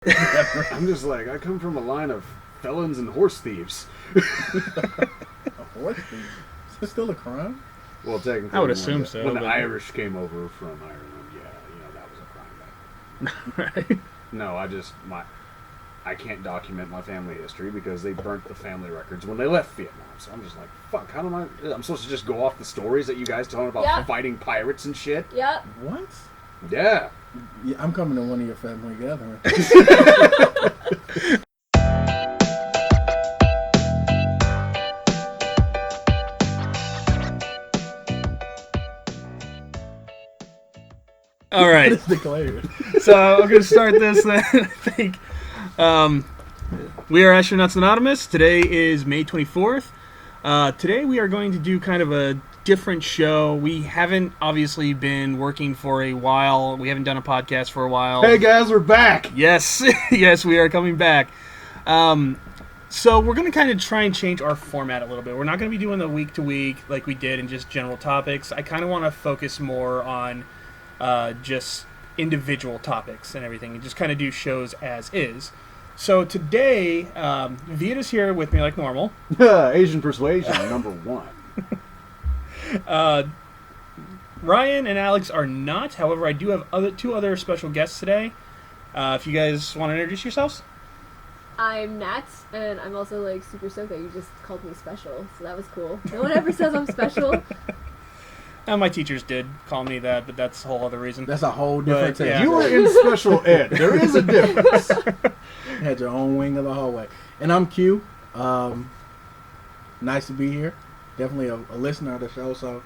I'm just like, I come from a line of felons and horse thieves. A horse thief? Is it still a crime? Well, technically, I would assume so, When the but- Irish came over from Ireland, that was a crime. Right. No, I can't document my family history because they burnt the family records when they left Vietnam. So I'm just like, fuck, how am I'm supposed to just go off the stories that you guys tell me about fighting pirates and shit? Yep. What? Yeah. Yeah, I'm coming to one of your family gatherings. All right. It's declared. So I'm going to start this then. I think we are Astronauts Anonymous. Today is May 24th. Today we are going to do kind of a different show. We haven't obviously been working for a while. We haven't done a podcast for a while. Hey guys, we're back. Yes, yes, we are coming back. So we're going to kind of try and change our format a little bit. We're not going to be doing the week to week like we did in just general topics. I kind of want to focus more on just individual topics and everything, and just kind of do shows as is. So today, Vita's here with me like normal. Asian persuasion number one. Ryan and Alex are not. However, I do have two other special guests today. If you guys want to introduce yourselves. I'm Nat, and I'm also like super stoked that you just called me special, so that was cool. No one ever says I'm special. My teachers did call me that, but that's a whole other reason. That's a whole different But, thing. yeah. You were in special ed. There is a difference. You had your own wing of the hallway. And I'm Q. Nice to be here. Definitely a listener of the show, so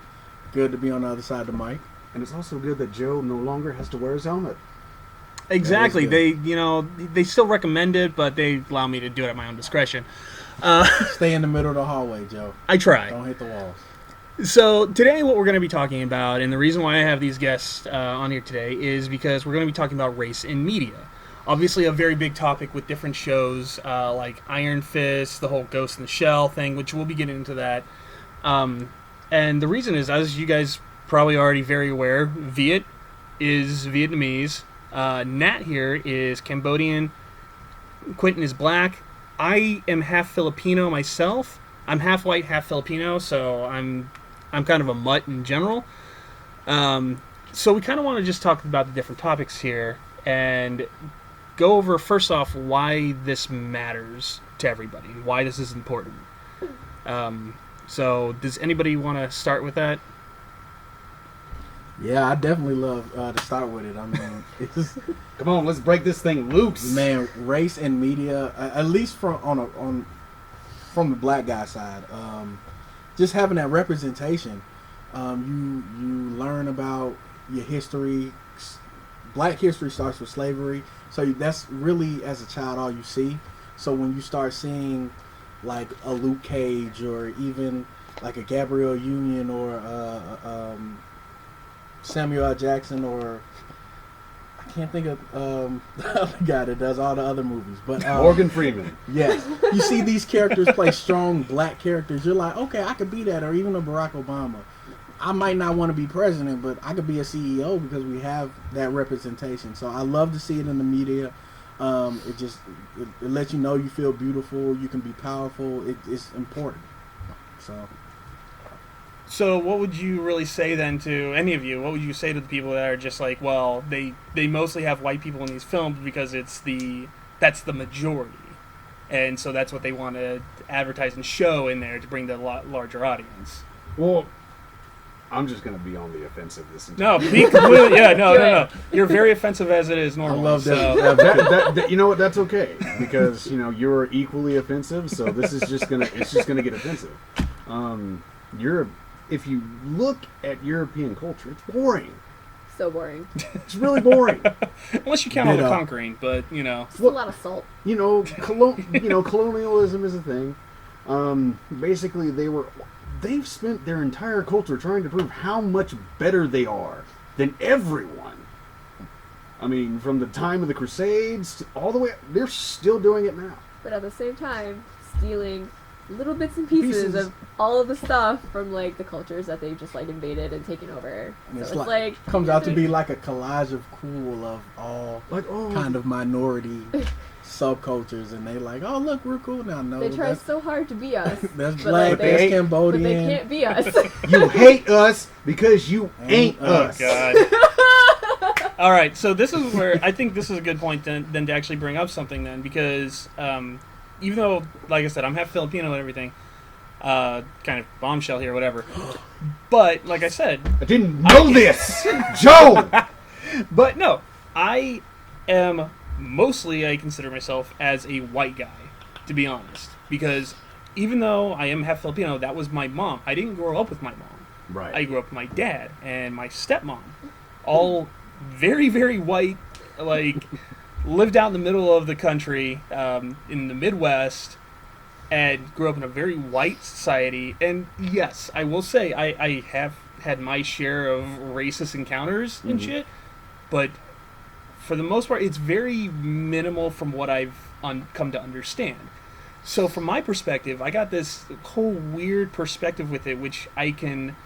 good to be on the other side of the mic. And it's also good that Joe no longer has to wear his helmet. Exactly. That They still recommend it, but they allow me to do it at my own discretion. Stay in the middle of the hallway, Joe. I try. Don't hit the walls. So today what we're going to be talking about, and the reason why I have these guests on here today, is because we're going to be talking about race in media. Obviously a very big topic with different shows like Iron Fist, the whole Ghost in the Shell thing, which we'll be getting into that. And the reason is, as you guys probably already very aware, Viet is Vietnamese. Nat here is Cambodian. Quentin is black. I am half Filipino myself. I'm half white, half Filipino, so I'm kind of a mutt in general. So we kind of want to just talk about the different topics here and go over, first off, why this matters to everybody, why this is important. So does anybody want to start with that? Yeah, I definitely love to start with it. I mean, it's Come on, let's break this thing loose. man, race and media, at least from the black guy side, just having that representation. You learn about your history. Black history starts with slavery, so that's really, as a child, all you see. So when you start seeing like a Luke Cage or even like a Gabrielle Union or Samuel L. Jackson, or I can't think of the other guy that does all the other movies, but Morgan Freeman. yes, you see these characters play strong black characters. You're like, okay, I could be that, or even a Barack Obama. I might not want to be president, but I could be a CEO because we have that representation. So I love to see it in the media. It lets you know you feel beautiful, you can be powerful. It's important. So what would you really say then to any of you? What would you say to the people that are just like, well, they mostly have white people in these films because that's the majority, and so that's what they want to advertise and show in there to bring the larger audience? Well, I'm just going to be on the offensive this No, entire be completely, no. You're very offensive as it is normally. I love that. So. that, you know what? That's okay because you're equally offensive. So this is just gonna get offensive. If you look at European culture, it's boring. So boring. It's really boring. Unless you count all the Ditto. conquering, but It's a lot of salt. Colonialism is a thing. Basically, they've spent their entire culture trying to prove how much better they are than everyone. I mean, from the time of the Crusades all the way, they're still doing it now. But at the same time, stealing little bits and pieces of all of the stuff from like the cultures that they've just like invaded and taken over. And So it's it's like comes out to be like a collage of cool of all kind of minority subcultures, and they like, oh look, we're cool now. No, they try that's, so hard to be us. that's but, black, like, that's but Cambodian. they can't be us. You hate us because you ain't us. God. All right, so this is where I think this is a good point then to actually bring up something then, because even though, like I said, I'm half Filipino and everything, kind of bombshell here, whatever. But like I said, I didn't know this, Joe. but no, I am mostly, I consider myself as a white guy, to be honest, because even though I am half Filipino, that was my mom. I didn't grow up with my mom. Right. I grew up with my dad and my stepmom, all very, very white, like lived out in the middle of the country, in the Midwest, and grew up in a very white society. And yes, I will say I have had my share of racist encounters and shit, but for the most part, it's very minimal from what I've come to understand. So from my perspective, I got this whole weird perspective with it, which I can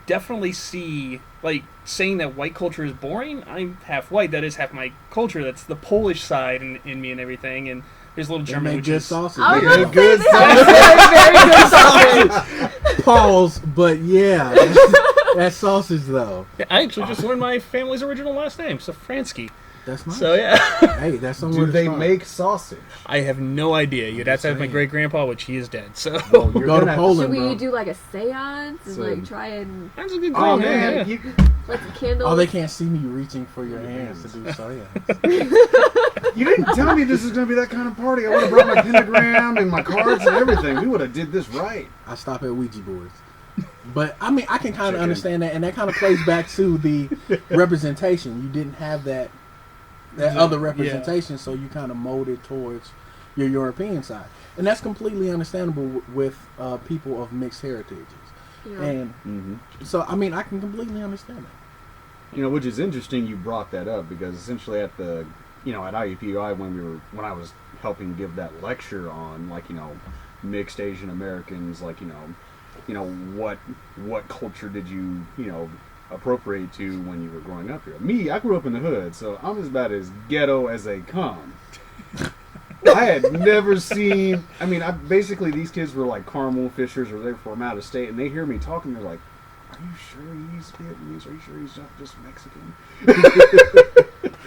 definitely see, like, saying that white culture is boring. I'm half white. That is half my culture. That's the Polish side in me and everything. And there's a little They German, make which good is... sausage. I was They about make to say they have very good sausage. Pause, but yeah, that sausage though. Yeah, I actually just learned my family's original last name, Safransky. That's nice. So, yeah. Hey, that's somewhere Do to they start. make sausage? I have no idea. You'd have to have my saying. great-grandpa, which he is dead. So, Well, you're Go to gonna- Poland, Should we bro. do like a seance and So- like try and that's a good Oh call, man, yeah. you, light some candles? Oh, they can't see me reaching for your hands to do so. Yeah. you didn't tell me this is gonna be that kind of party. I would have brought my pentagram and my cards and everything. We would have did this right. I stop at Ouija boards. But I mean, I can kind of Chicken. understand that, and that kind of plays back to the representation. You didn't have that other representation, so you kind of molded towards your European side, and that's completely understandable with people of mixed heritages. Yeah. And so, I mean, I can completely understand that. You know, which is interesting. You brought that up because essentially at the, you know, at IUPUI when I was helping give that lecture on like, you know, mixed Asian Americans, like, you know what culture did you appropriate to when you were growing up here? Me, I grew up in the hood, so I'm as about as ghetto as they come. I had never seen. I mean, basically these kids were like Carmel Fishers or they were from out of state, and they hear me talking. They're like, "Are you sure he's Vietnamese? Are you sure he's not just Mexican?"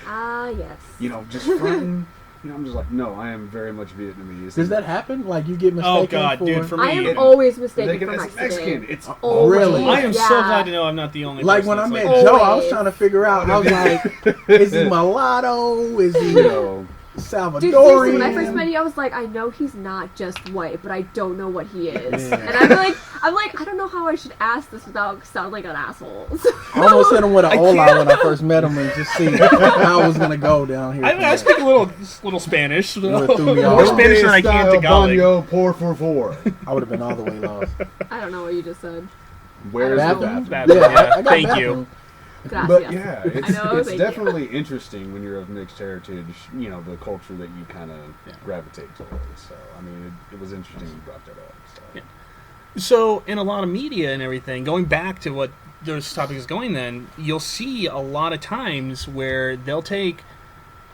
Ah, yes. You know, just fronting. You know, I'm just like, no, I am very much Vietnamese. Does that happen? Like you get mistaken Oh, God, for... dude, for I me, am always mistaken They for can- it's Mexican. Mexican. It's Always. Really? I am so Yeah. glad to know I'm not the only Like person when I that's met like, Joe, I was Always. trying to figure out. I was like, is he mulatto? Is he you know. Salvadorian? Dude, seriously, when I first met you, I was like, I know he's not just white, but I don't know what he is. Yeah. And I'm like, I don't know how I should ask this without sounding like an asshole. I almost hit him with an I hola can't- when I first met him and just see how it was gonna go down here. I speak a little Spanish, so Would've threw me more off. Spanish than I can Tagalog. Baño, por favor. I would have been all the way lost. I don't know what you just said. Where's the Bathroom. bathroom? Bathroom, yeah. I got Thank bathroom. you. Gracias. But yeah, it's, I know, it's thank you. definitely interesting when you're of mixed heritage, you know, the culture that you kind of gravitate towards. So, I mean, it was interesting you brought that up. So. Yeah. So, in a lot of media and everything, going back to what this topic is going then, you'll see a lot of times where they'll take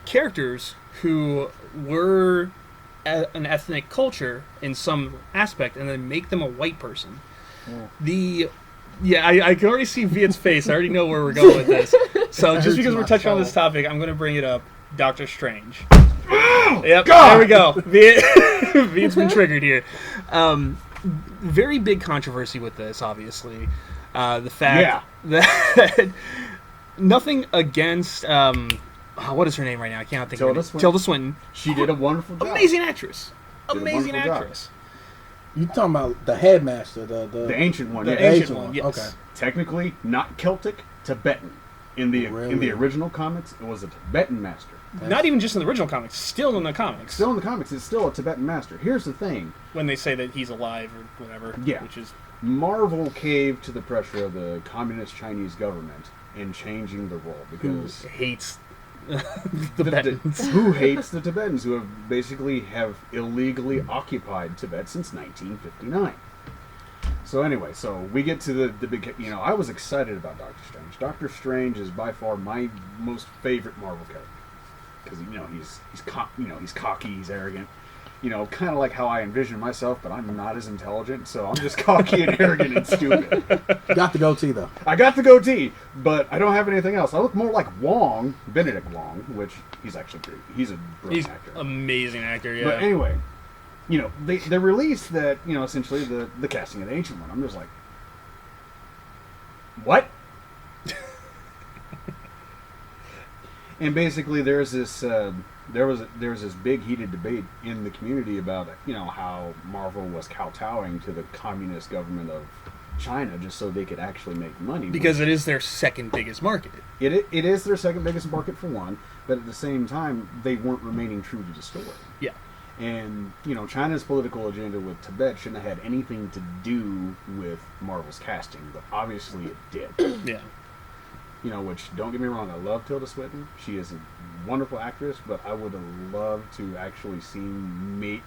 characters who were an ethnic culture in some aspect and then make them a white person. I can already see Viet's face. I already know where we're going with this. So, just because we're touching on this topic, I'm going to bring it up. Doctor Strange. Yep, there we go. Viet's been triggered here. Very big controversy with this, obviously. The fact that nothing against what is her name right now? I can't think of Tilda it. Swinton. Tilda Swinton. She did a wonderful job. Amazing actress. Did a Amazing wonderful job. actress. You talking about the headmaster, The ancient one, The yeah. ancient one, yes. Okay. Technically, not Celtic, Tibetan. In the Really? original comics, it was a Tibetan master. Not even just in the original comics, still in the comics. Still in the comics, it's still a Tibetan master. Here's the thing. When they say that he's alive or whatever. Yeah. Which is Marvel caved to the pressure of the communist Chinese government in changing the role who because hates The Tibetans. Who hates the Tibetans, who have illegally occupied Tibet since 1959. So anyway, so we get to the big, I was excited about Doctor Strange. Doctor Strange is by far my most favorite Marvel character. Because, he's cocky, he's arrogant. Kind of like how I envision myself, but I'm not as intelligent, so I'm just cocky and arrogant and stupid. You got the goatee, though. I got the goatee, but I don't have anything else. I look more like Benedict Wong, which he's actually he's a brilliant actor. Amazing actor, yeah. But anyway, they released that, essentially the casting of the Ancient One. I'm just like, what? And basically, there's this there was this big heated debate in the community about how Marvel was kowtowing to the communist government of China just so they could actually make money. Because it is their second biggest market. It is their second biggest market for one, but at the same time, they weren't remaining true to the story. Yeah. And China's political agenda with Tibet shouldn't have had anything to do with Marvel's casting, but obviously it did. Yeah. Which, don't get me wrong, I love Tilda Swinton. She is a wonderful actress, but I would have loved to actually seen me.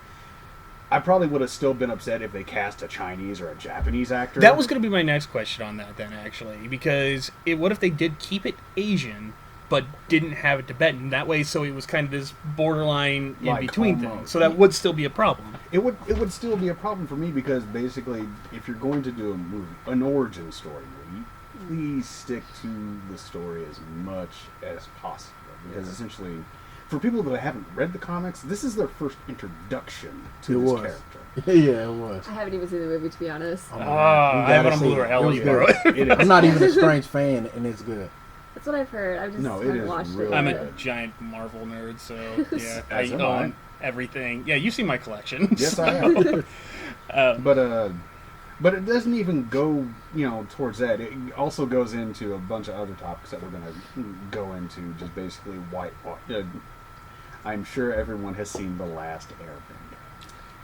I probably would have still been upset if they cast a Chinese or a Japanese actor. That was going to be my next question on that, then, actually, because what if they did keep it Asian, but didn't have it Tibetan? That way, so it was kind of this borderline in between thing. So that would still be a problem. It would still be a problem for me because basically, if you're going to do a movie, an origin story movie, please stick to the story as much as possible. Because essentially, for people that haven't read the comics, this is their first introduction to this character. Yeah, it was. I haven't even seen the movie, to be honest. I have it on Blu-ray. I'll let you borrow it. I'm not even a Strange fan, and it's good. That's what I've heard. I just haven't watched it. Really I'm good. a giant Marvel nerd, so yeah, As I am own everything. Yeah, you see my collection. Yes, so. I have. But it doesn't even go, towards that. It also goes into a bunch of other topics that we're going to go into. Just basically I'm sure everyone has seen The Last Airbender.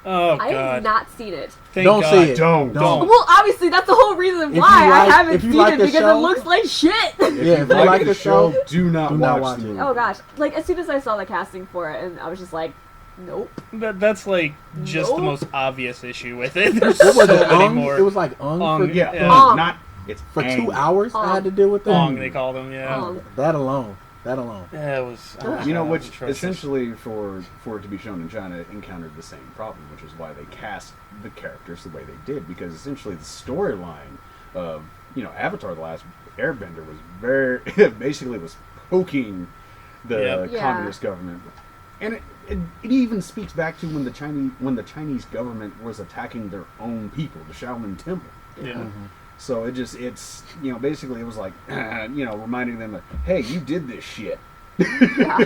Oh God! I have not seen it. Thank Don't God. see it. Don't. Well, obviously, that's the whole reason why I haven't seen it, because it looks like shit. Yeah, if you like the show, do not watch it. Oh gosh! Like, as soon as I saw the casting for it, and I was just like, nope. That's like just the Nope. most obvious issue with it. There's what was so it? many Ung? more. It was like Ung. Ung, for, yeah. Ung. Not. It's for Ang. 2 hours. I had to deal with that. Ong, they call them. Yeah. Ung. That alone. Yeah, it was. Which atrocious. essentially, for it to be shown in China, encountered the same problem, which is why they cast the characters the way they did, because essentially the storyline of Avatar: The Last Airbender was basically was poking the communist government, and it even speaks back to when the Chinese government was attacking their own people, the Shaolin Temple. Yeah. Mm-hmm. So it's basically it was like reminding them that, hey, you did this shit. Yeah.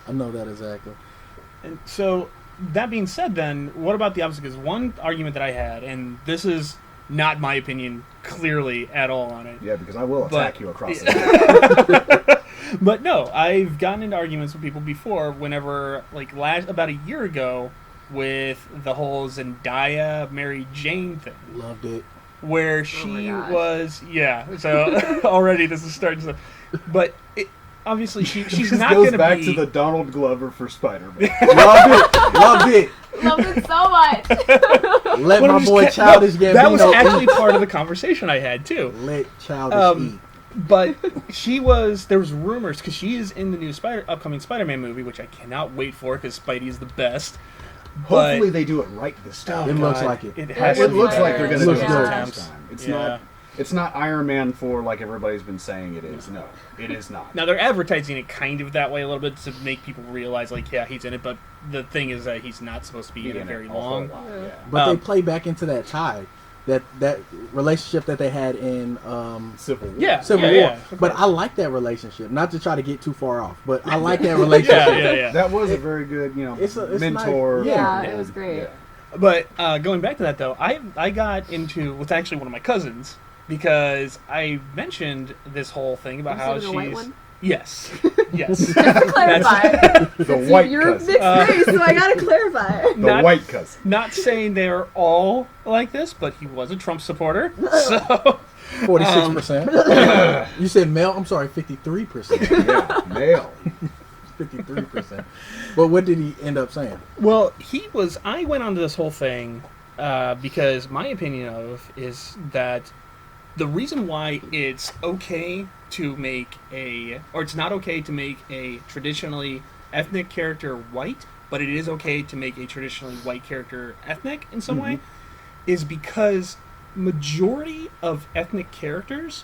I know that exactly. And so, that being said, then, what about the opposite? Because one argument that I had, and this is not my opinion clearly at all on it. Yeah, because I will attack you across the But no, I've gotten into arguments with people before whenever, like, about a year ago, with the whole Zendaya Mary Jane thing. Loved it. Where she gosh. was, so already this is starting to, but obviously she's This not goes going to back be. to the Donald Glover for Spider-Man. Loved it. Love it so much. Let But I'm my just boy kidding. Childish Gambino That was actually eat. part of the conversation I had too. Let Childish eat. But there was rumors, because she is in the new upcoming Spider-Man movie, which I cannot wait for, because Spidey is the best. But Hopefully they do it right this time. It looks like it. It has It to be looks like better. they're going to do Looks it good. right this time. It's not Iron Man 4 like everybody's been saying it is. No, it is not. Now, they're advertising it kind of that way a little bit to make people realize, like, yeah, he's in it, but the thing is that he's not supposed to be in it very long. Yeah. But Um, they play back into that tie, that relationship that they had in Civil War. Yeah. Civil War. yeah, of But course. I like that relationship. Not to try to get too far off, but I like that relationship. yeah. That was a very good, It's mentor. nice. Yeah, it was great. Yeah. But going back to that, though, I got into with actually one of my cousins, because I mentioned this whole thing about how Was it she's a white one? yes. Just to clarify. The white You're cousin. mixed race, so I gotta clarify. The white cousin. Not saying they're all like this, but he was a Trump supporter, so 46%. You said male? I'm sorry, 53%. Yeah, male. 53%. But what did he end up saying? Well, I went on to this whole thing because my opinion of is that the reason why it's okay to make it's not okay to make a traditionally ethnic character white, but it is okay to make a traditionally white character ethnic in some way, is because majority of ethnic characters,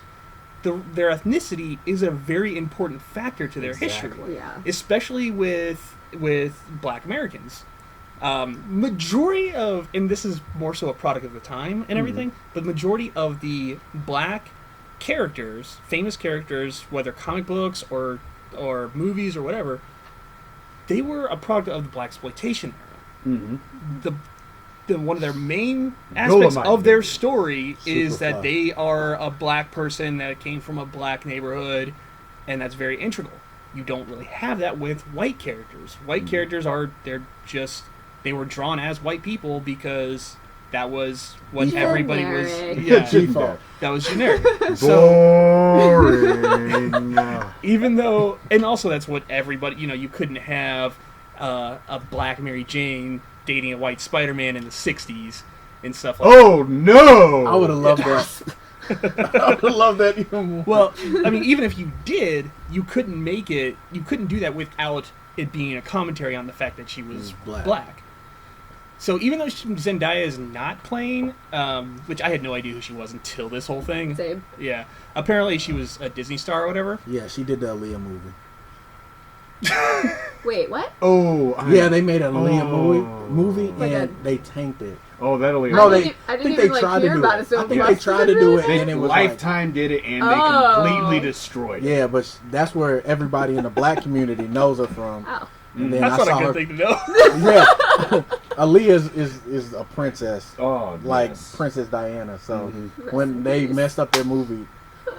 their ethnicity is a very important factor to their history, Yeah. especially with Black Americans. Majority of, and this is more so a product of the time and everything, but majority of the Black characters, famous characters, whether comic books or movies or whatever, they were a product of the Blaxploitation era. One of their main aspects of their story is that fun. they are a Black person that came from a Black neighborhood, and that's very integral. You don't really have that with white characters. White characters they were drawn as white people because that was what everybody was. Generic. Yeah, G-fault. that was generic. So Boring. even though, and also that's what everybody, you couldn't have a Black Mary Jane dating a white Spider-Man in the 60s and stuff like that. Oh no! I would have loved that. I would have loved that even more. Well, I mean, even if you did, you couldn't do that without it being a commentary on the fact that she was black. So even though Zendaya is not playing, which I had no idea who she was until this whole thing. Same. Yeah. Apparently she was a Disney star or whatever. Yeah, she did the Aaliyah movie. Wait, what? Yeah, they made a Aaliyah movie Like and they tanked it. Oh, that'll be. No, I they didn't I think even, they like, tried to hear do about it. it so I think much. they tried to do it They and it was like, Lifetime did it and Oh. they completely destroyed it. yeah, but that's where everybody in the Black community knows her from. Oh. And then That's I not saw a her. good thing to know. Yeah, Aaliyah is a princess, Oh, like yes. Princess Diana. So Rest when in they peace. messed up their movie,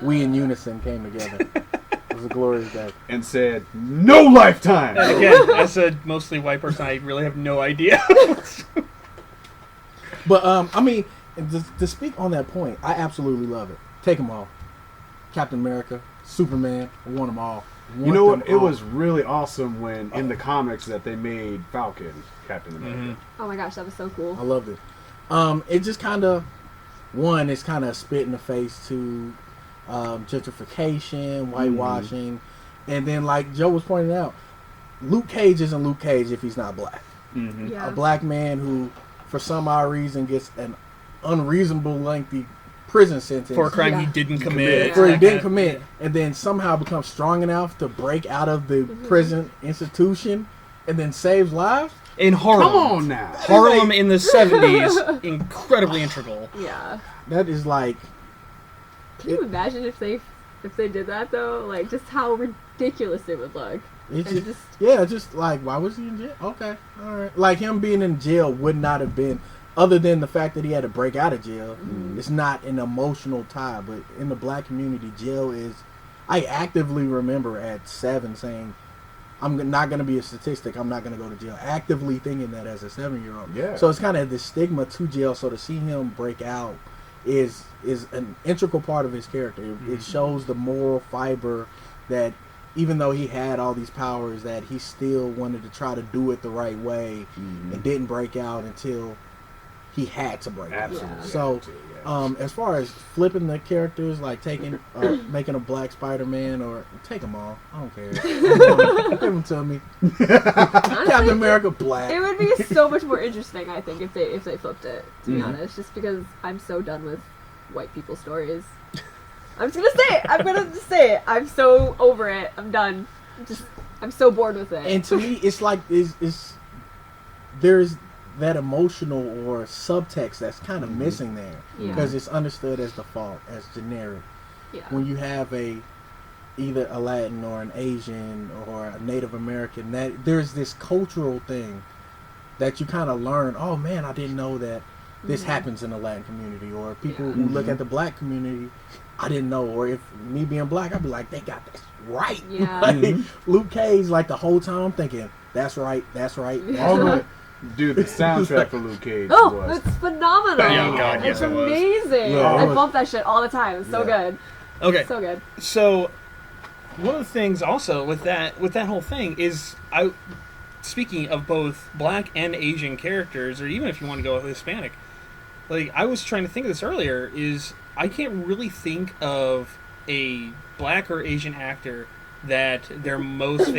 we in unison came together. It was a glorious day. And said no lifetime. And again, as a mostly white person, I really have no idea. But I mean, to speak on that point, I absolutely love it. Take them all. Captain America, Superman, I want them all. You know what? Want It them all. was really awesome when in the comics that they made Falcon Captain America. Oh my gosh, that was so cool. I loved it. It just kind of, it's kind of spit in the face to gentrification, whitewashing, and then like Joe was pointing out, Luke Cage isn't Luke Cage if he's not black. Yeah. A black man who, for some odd reason, gets an unreasonable lengthy prison sentence For a crime he Yeah. didn't commit. commit. where he Like didn't that. commit, and then somehow becomes strong enough to break out of the prison institution and then saves lives. In Harlem. Come on now. Harlem in the 70s, incredibly integral. Yeah. That is like, Can you imagine if they did that though? Like just how ridiculous it would look. it's And just like, why was he in jail? Okay, all right. Like him being in jail would not have been, other than the fact that he had to break out of jail. It's not an emotional tie, but in the black community, jail is. I actively remember at 7 saying, I'm not going to be a statistic. I'm not going to go to jail. Actively thinking that as a 7-year-old. Yeah. So it's kind of the stigma to jail. So to see him break out is an integral part of his character. It shows the moral fiber that even though he had all these powers, that he still wanted to try to do it the right way and didn't break out until he had to break out. Absolutely. So, as far as flipping the characters, like taking, making a black Spider-Man, or take them all, I don't care. Give them to me. Captain honestly, America, black. it would be so much more interesting, I think, if they flipped it. To be honest, just because I'm so done with white people stories. I'm just gonna say it. I'm gonna just say it. I'm so over it. I'm done. I'm so bored with it. And to me, it's like there's that emotional or subtext that's kind of missing there Yeah. because it's understood as default, as generic. yeah. When you have either a Latin or an Asian or a Native American, that there's this cultural thing that you kind of learn. Oh man, I didn't know that this happens in the Latin community, or people who look at the black community. I didn't know, or if me being black, I'd be like, they got this right. Yeah. Like, Luke Cage, like the whole time I'm thinking, that's right, that's right, that's All right. the, Dude, the soundtrack for Luke Cage Oh, was... it's phenomenal. Oh, God, yes, it's it was. amazing. Yeah, I it was. bump that shit all the time. It's so Yeah. good. Okay. So good. So, one of the things also with that whole thing is speaking of both black and Asian characters, or even if you want to go Hispanic, like I was trying to think of this earlier, is I can't really think of a black or Asian actor that they're most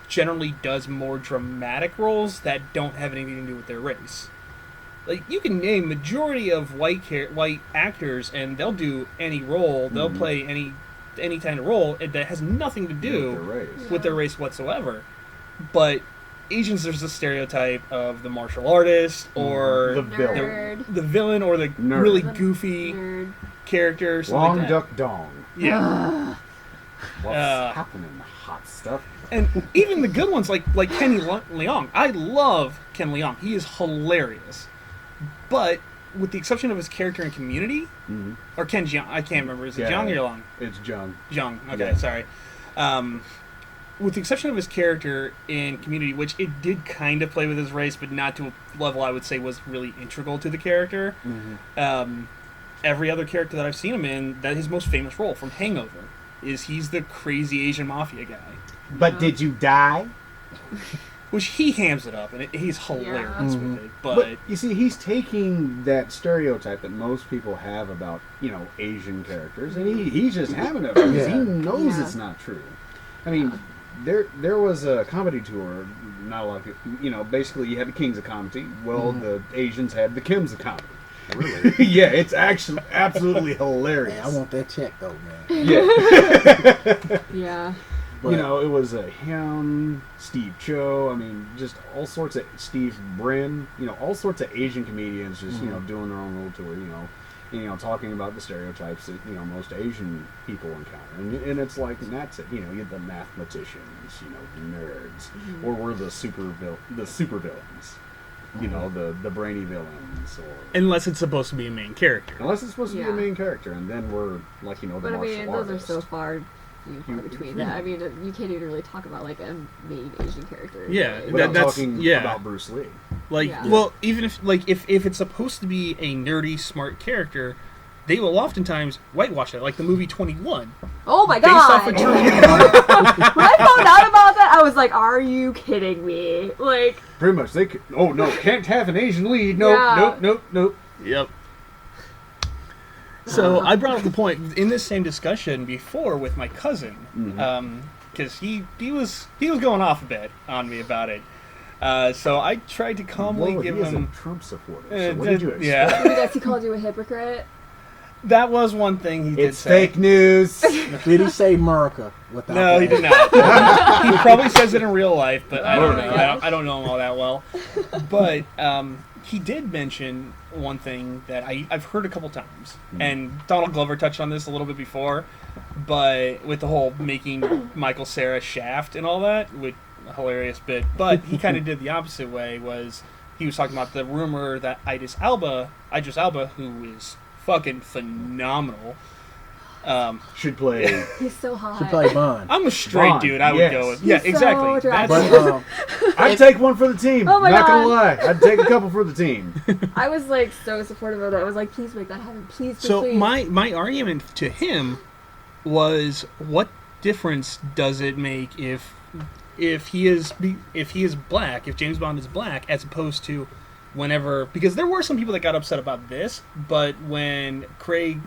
generally does more dramatic roles that don't have anything to do with their race. Like you can name majority of white actors, and they'll do any role. They'll play any kind of role that has nothing to do With their race. with their race whatsoever. But Asians, there's the stereotype of the martial artist or The villain. Nerd. the villain or the Nerd. really goofy Nerd. character. Something Long like that. Duck Dong. Yeah, What's Uh, happening? Hot stuff. and even the good ones like Kenny Leong. I love Ken Leong. He is hilarious. But with the exception of his character in Community, Mhm. or Ken Jeong, I can't remember. Is it Yeah. Jeong or Leong? It's Jung. Jeong. Okay, Yeah. sorry. With the exception of his character in Community, which it did kind of play with his race, but not to a level I would say was really integral to the character. Every other character that I've seen him in, that his most famous role from Hangover is he's the crazy Asian mafia guy, But did you die? which he hams it up and he's hilarious Yeah. with it. But, But you see, he's taking that stereotype that most people have about, Asian characters, and he's just having it because he Yeah. knows Yeah. it's not true. I mean, there was a comedy tour, not a lot of people, basically you had the Kings of Comedy. Well, the Asians had the Kims of Comedy. Really? Yeah, it's actually absolutely hilarious. Hey, I want that check though, man. Yeah. Yeah. But- It was him, Steve Cho, I mean, just all sorts of, Steve Brin, all sorts of Asian comedians just, doing their own little tour, talking about the stereotypes that, most Asian people encounter. And it's like, and that's it, you have the mathematicians, nerds, or we're the super villains, the brainy villains, or... unless it's supposed to be a main character. Unless it's supposed to be Yeah. a main character, and then we're, like, the But I martial mean, those artist. are so far far between that. I mean, you can't even really talk about like a main Asian character. Yeah, really. But I'm that's- talking yeah. about Bruce Lee. Like, Yeah. well, even if it's supposed to be a nerdy, smart character, they will oftentimes whitewash it, like the movie 21. Oh my Based off god! of Terminator. When I found out about that, I was like, "Are you kidding me?" Like, Pretty much, they could, oh no, can't have an Asian lead. Nope, Yeah. nope. Yep. So I brought up the point in this same discussion before with my cousin, because he was going off a bit on me about it. So I tried to calmly Whoa, give he is him. a Trump supporter. So what did you expect? Yeah, because he called you a hypocrite. that was one thing he did It's say. fake news. Did he say America? Without No, he that? did not. He probably says it in real life, but I don't Oh my know. gosh. I don't know him all that well. But he did mention one thing that I've heard a couple times, and Donald Glover touched on this a little bit before, but with the whole making Michael Cera Shaft and all that, with a hilarious bit. But he kind of did the opposite way. He was talking about the rumor that Idris Elba, who is fucking phenomenal. Should play. He's so hot. Should play Bond. I'm a straight Bond, dude. I would yes. go with. He's Yeah, so exactly. attractive. But I'd take one for the team. Oh my Not gonna God. lie, I'd take a couple for the team. I was like so supportive of that. I was like, please make that happen. Please, please, So please. my argument to him was, what difference does it make if he is black, if James Bond is black, as opposed to whenever, because there were some people that got upset about this, but when Craig,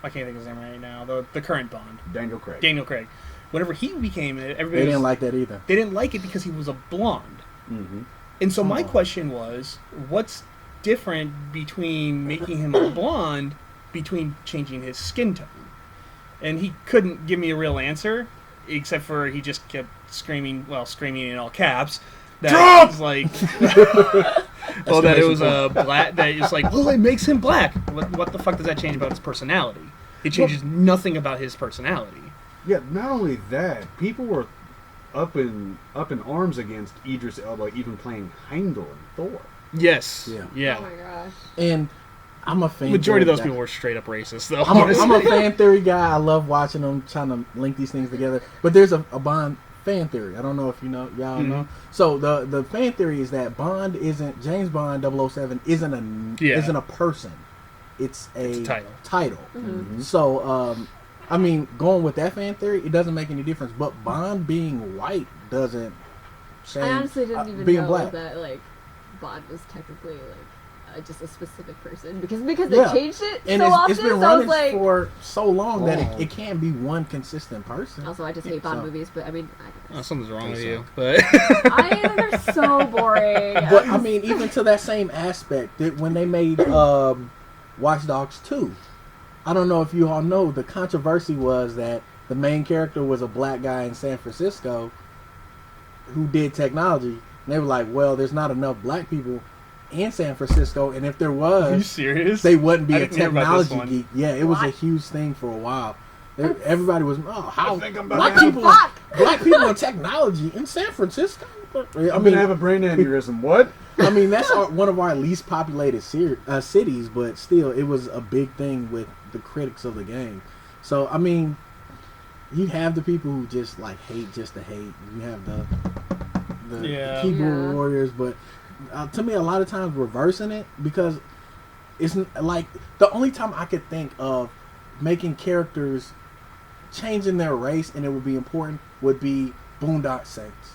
I can't think of his name right now, the current Bond, Daniel Craig. Daniel Craig, whenever he became it, they everybody didn't was, like that either. they didn't like it because he was a blonde. Mm-hmm. And so my Oh. question was, what's different between making him a blonde, between changing his skin tone? And he couldn't give me a real answer, except for he just kept screaming in all caps, that Trump! it was like, well, that it was a black, that it's like, well, it makes him black. What the fuck does that change about his personality? It changes nothing about his personality. Yeah, not only that, people were up in arms against Idris Elba even playing Heimdall in Thor. Yes. Yeah. Yeah. Oh my gosh. And I'm a fan. Majority of theory those guy. people were straight up racist, though. I'm a fan theory guy. I love watching them trying to link these things together. But there's a Bond fan theory. I don't know if you know, y'all know. So the fan theory is that James Bond 007 isn't a person. It's a title. So I mean, going with that fan theory, it doesn't make any difference. But Bond being white doesn't change. I honestly didn't even being know black. that like Bond was technically like just a specific person because they changed it And so it's often. been So I running was like, for so long that it can't be one consistent person. also I just hate Bond movies, but I mean, something's wrong with so. you, but they're so boring. But I mean, even to that same aspect, that when they made Watch Dogs 2, I don't know if you all know, the controversy was that the main character was a black guy in San Francisco who did technology. And they were like, well, there's not enough black people in San Francisco, and if there was, are you serious? they wouldn't be I a didn't hear about this technology one. geek. Yeah, it was a What? huge thing for a while. Everybody was, how think I'm about black to have people, black people in technology in San Francisco. I'm gonna have a brain aneurysm. What? I mean, that's one of our least populated cities, but still, it was a big thing with the critics of the game. So, I mean, you have the people who just like hate just to hate. You have the keyboard warriors, but to me, a lot of times reversing it, because it's like the only time I could think of making characters changing their race and it would be important would be Boondock Saints,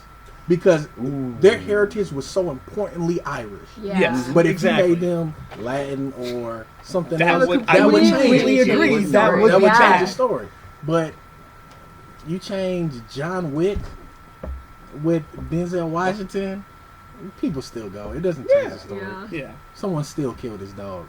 because their heritage was so importantly Irish. Yeah. Yes. But if Exactly. you made them Latin or something That else, would- that I would would change completely it. agree. That That would would be change bad. the story. But you change John Wick with Denzel Washington, people still go. It doesn't change the story. Yeah. Yeah. Someone still killed his dog.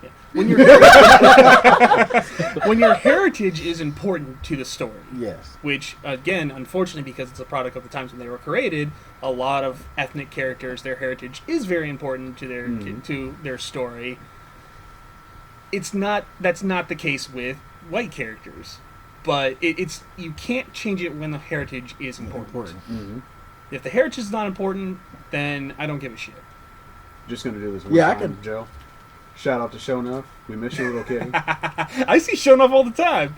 When your heritage is important to the story, Yes. which again, unfortunately, because it's a product of the times when they were created, a lot of ethnic characters, their heritage is very important to their story. That's not the case with white characters, but it's you can't change it when the heritage is important. If the heritage is not important, then I don't give a shit. Just gonna do this one Yeah, I time, can- Joe. Shout out to Shonuff. We miss you, little kitty. I see Shonuff all the time.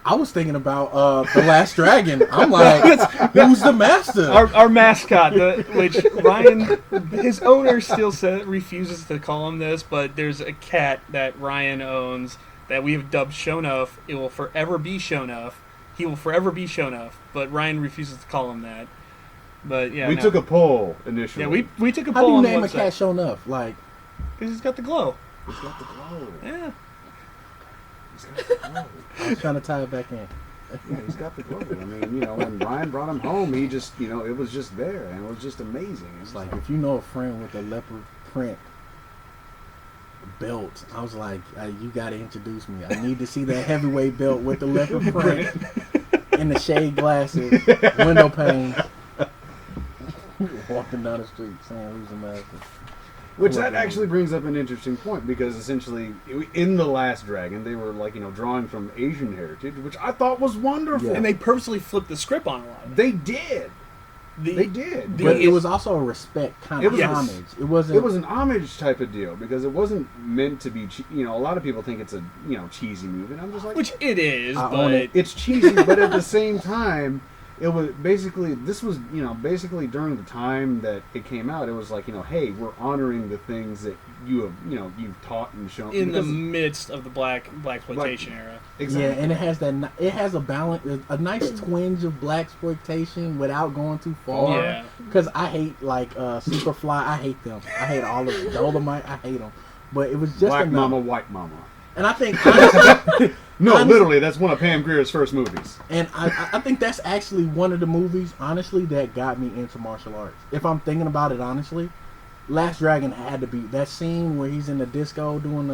I was thinking about The Last Dragon. I'm like, who's the master? Our mascot, which Ryan, his owner still refuses to call him this, but there's a cat that Ryan owns that we have dubbed Shonuff. It will forever be Shonuff. He will forever be Shonuff, but Ryan refuses to call him that. But yeah, We took a poll initially. yeah we took a How poll do you on name the a cat website shown up? Like, because he's got the glow. He's got the glow. Yeah, He's got the glow. I was trying to tie it back in. Yeah, he's got the glow. I mean, when Ryan brought him home, he just, it was just there, and it was just amazing. It's like, if you know a friend with a leopard print belt, I was like, you got to introduce me. I need to see that heavyweight belt with the leopard print and the shade glasses, window pane, walking down the street saying, who's the master? Which that actually brings up an interesting point, because essentially in The Last Dragon they were drawing from Asian heritage, which I thought was wonderful. Yeah. and they purposely flipped the script on a lot of it. They did. They did. But it was also a respect kind of It was- homage. It wasn't. It was an homage type of deal, because it wasn't meant to be. A lot of people think it's a cheesy movie, and I'm just like, Which it is, I own but it. it's cheesy, but at the same time, it was basically basically during the time that it came out, it was like, hey, we're honoring the things that you have you've taught and shown in the because- midst of the black exploitation era. exactly. Yeah, and it has that. It has a balance, a nice twinge of black exploitation without going too far. Yeah. Because I hate Superfly. I hate them. I hate all of them. Dolomite. I hate them. But it was just Black enough. Mama, White Mama. And I think honestly, No, honestly- literally, that's one of Pam Grier's first movies. and I think that's actually one of the movies, honestly, that got me into martial arts. If I'm thinking about it honestly, Last Dragon had to be that scene where he's in the disco doing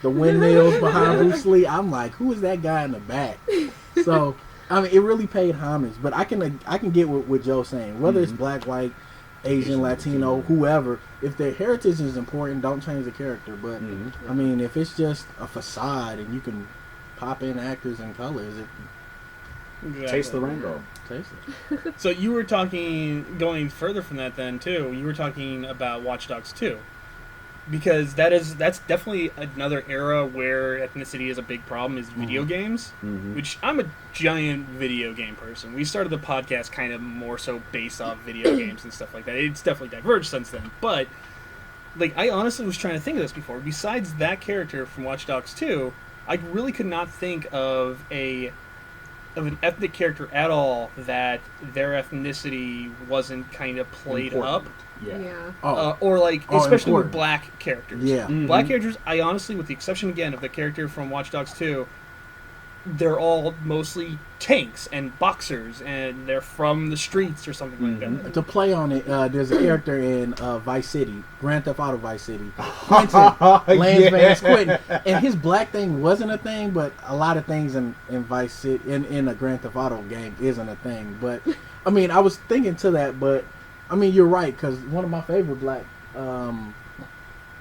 the windmills behind Bruce Lee. I'm like, who is that guy in the back? So I mean, it really paid homage. But I can get what Joe's saying. Whether it's black, white, Asian, Latino, whoever, if their heritage is important, don't change the character. But I mean, if it's just a facade and you can pop in actors and colors, Taste the rainbow. taste it. So you were going further from that then too. You were talking about Watch Dogs 2. because that's definitely another era where ethnicity is a big problem, is video games, which I'm a giant video game person. We started the podcast kind of more so based off video games and stuff like that. It's definitely diverged since then, but like I honestly was trying to think of this before. Besides that character from Watch Dogs 2, I really could not think of an ethnic character at all that their ethnicity wasn't kind of played up. Yeah. Or like, especially with important. black characters. Yeah. Black characters, I honestly, with the exception again of the character from Watch Dogs 2, they're all mostly tanks and boxers, and they're from the streets or something like that. To play on it, there's a character in Vice City, Grand Theft Auto Vice City, Quentin, Lance Vance Quentin, and his black thing wasn't a thing, but a lot of things in Vice City, in a Grand Theft Auto game, isn't a thing. But I mean, I was thinking to that, but I mean, you're right, because one of my favorite black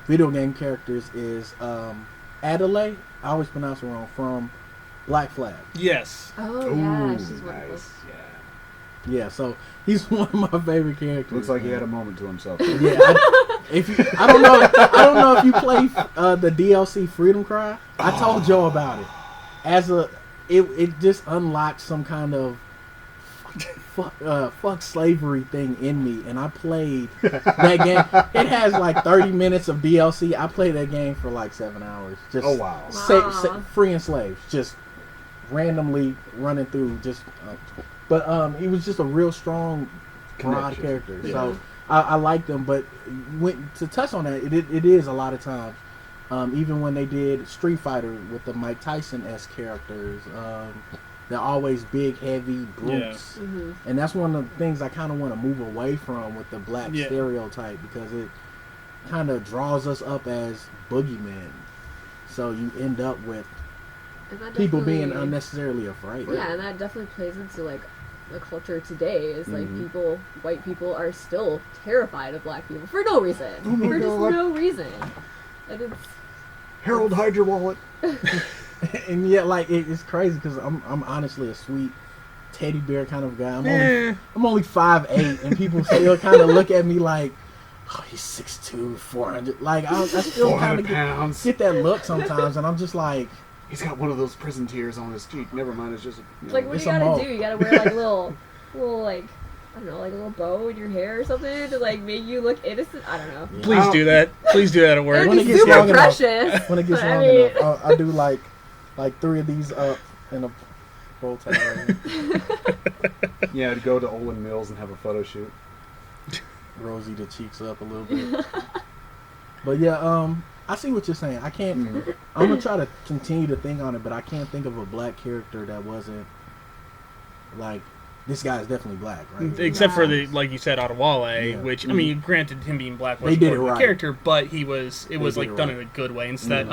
video game characters is Adelaide. I always pronounce it wrong, from Black Flag. Yes. Oh yeah, she's wonderful. Nice. Yeah, so he's one of my favorite characters. Looks like he had a moment to himself. Yeah, I don't know if you play the DLC Freedom Cry. I told Joe about it. It just unlocked some kind of fuck slavery thing in me, and I played that game. It has like 30 minutes of DLC. I played that game for like 7 hours. Just freeing slaves, just randomly running through. But he was just a real strong, broad character. Yeah. So I liked him. But to touch on that, it is a lot of times. Even when they did Street Fighter with the Mike Tyson-esque characters, they're always big, heavy brutes. Mm-hmm. And that's one of the things I kind of want to move away from with the black stereotype, because it kind of draws us up as boogeymen. So you end up with people being unnecessarily afraid. Yeah, and that definitely plays into like the culture today. Is like white people are still terrified of black people for no reason. For just no reason. And it's Harold, hide your wallet. And yet, like, it's crazy because I'm honestly a sweet teddy bear kind of guy. I'm only 5'8", and people still kind of look at me like, oh, he's 6'2", 400. Like, I still kind of get that look sometimes, and I'm just like, he's got one of those prison tears on his cheek. Never mind, it's just like, what do you gotta do? You gotta wear like a little like, I don't know, like a little bow in your hair or something to like make you look innocent. I don't know. Yeah. Please do that. Please do that at work. When it gets super long enough, precious. when it gets long enough, I do like 3 of these up in a bow tie. Yeah, to go to Olin Mills and have a photo shoot. Rosy the cheeks up a little bit. But yeah, I see what you're saying. I can't. I'm gonna try to continue to think on it, but I can't think of a black character that wasn't like, this guy is definitely black, right? Except for the, like you said, Adewale, which I mean, granted, him being black was a character, but it was like done in a good way. Instead,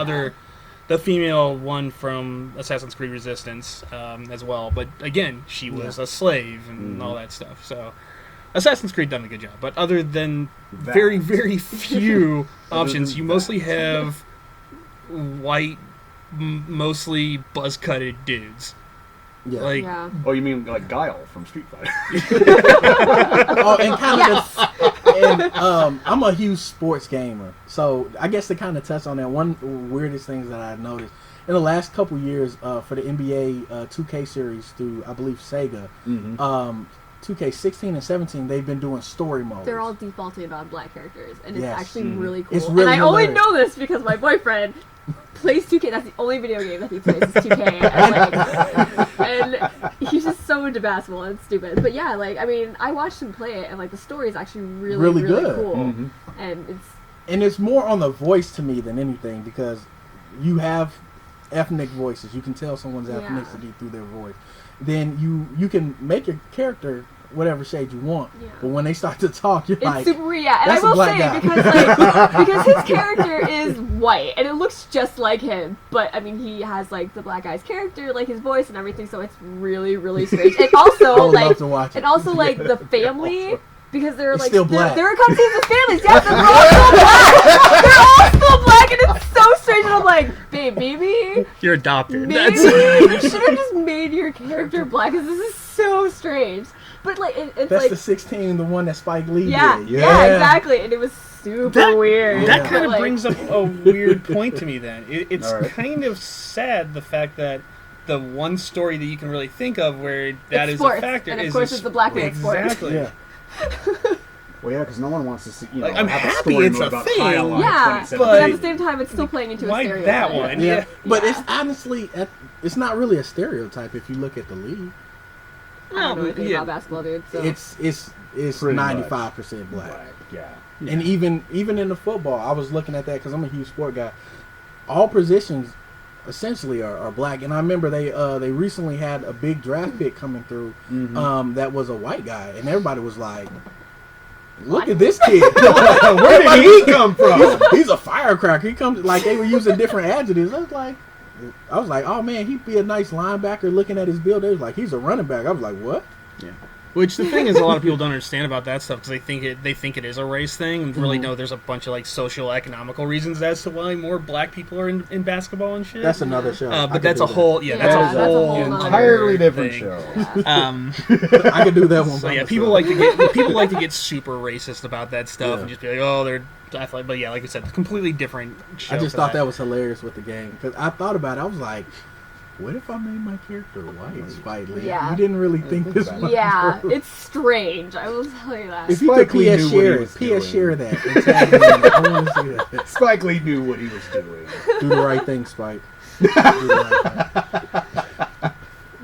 the female one from Assassin's Creed Resistance as well, but again, she was a slave and all that stuff. So Assassin's Creed done a good job, but other than very, very few options, you mostly have white, mostly buzz-cutted dudes. Yeah. Like, Oh, you mean like Guile from Street Fighter? Oh, and kind of, I'm a huge sports gamer, so I guess to kind of touch on that, one weirdest things that I noticed in the last couple years for the NBA 2K series through, I believe, Sega, 2K16 and 17, they've been doing story modes. They're all defaulting on black characters, and it's actually really cool. It's really and I only hilarious. know this because my boyfriend plays 2K. That's the only video game that he plays is 2K. And he's just so into basketball and it's stupid. But yeah, like, I mean, I watched him play it, and like the story is actually really good. Cool. And it's more on the voice to me than anything, because you have ethnic voices. You can tell someone's ethnicity through their voice. Then you can make your character whatever shade you want, but when they start to talk, you're like, super weird. And I that's a will black say, guy. because his character is white and it looks just like him, but I mean, he has like the black guy's character, like his voice and everything, so it's really, really strange. And also, I would love to watch it. and also like the family, because they're like still black. there are cutscenes of families, yes, and they're all still black, and it's so strange. And I'm like, babe, maybe you're adopted. you should have just made your character black, because this is so strange. But like, it's that's like the 16, the one that Spike Lee did. yeah, exactly. And it was super weird. That kind of Like, brings up a weird point to me. Then it's All right. kind of sad the fact that the one story that you can really think of where that It's is sports, a factor and of is course it's the black man's sport. exactly. Yeah. Well, yeah, because no one wants to see. You know, Like, I'm have happy a story it's mode a about thing. Kyle on Yeah, 27. but at But- the same time, it's still playing into a Why stereotype. that one? Yeah, but Yeah. it's honestly, it's not really a stereotype if you look at the league. I don't know anything Yeah. about basketball, dude. So It's Pretty much. 95% black. Yeah. And even in the football, I was looking at that because I'm a huge sport guy. All positions essentially are black, and I remember they recently had a big draft pick coming through that was a white guy, and everybody was like, "Look at this kid! Where did he come from? He's a firecracker. He comes like they were using different adjectives." I was like, "Oh man, he'd be a nice linebacker." Looking at his build, they was like, "He's a running back." I was like, "What?" Which the thing is, a lot of people don't understand about that stuff because they think it is a race thing, and really no, there's a bunch of like social economical reasons as to why more black people are in basketball and shit. That's another show. I but could that's do a that. whole that's Yeah, a whole nother Entirely different thing. show. I could do that one. So by yeah, myself. people like to get super racist about that stuff Yeah. and just be like, oh, they're athletic. But yeah, like I said, completely different show. I just for thought that was hilarious with the game because I thought about it. I was like, "What if I made my character white, Spike Lee?" Yeah. You didn't really think this one. yeah, it's strange. I will tell you that. If you Spike could Lee PS knew what share he it, was PS doing. share that. And tag me in it. I want to see that. Spike Lee knew what he was doing. Do the right thing, Spike. Do the right thing.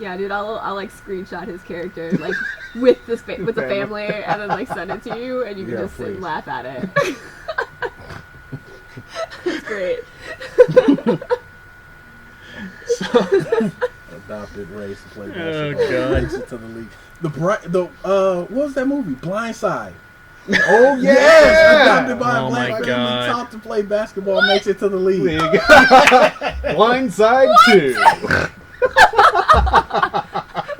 Yeah, dude, I'll like screenshot his character like with the family, and then like send it to you, and you can Yeah, just sit and please. laugh at it. It's great. Adopted race to play Oh, basketball. God. Makes it to the league. What was that movie? Blindside. Oh Yes, adopted by Oh a black my family, God. taught to play basketball, makes it to the league. Blindside 2.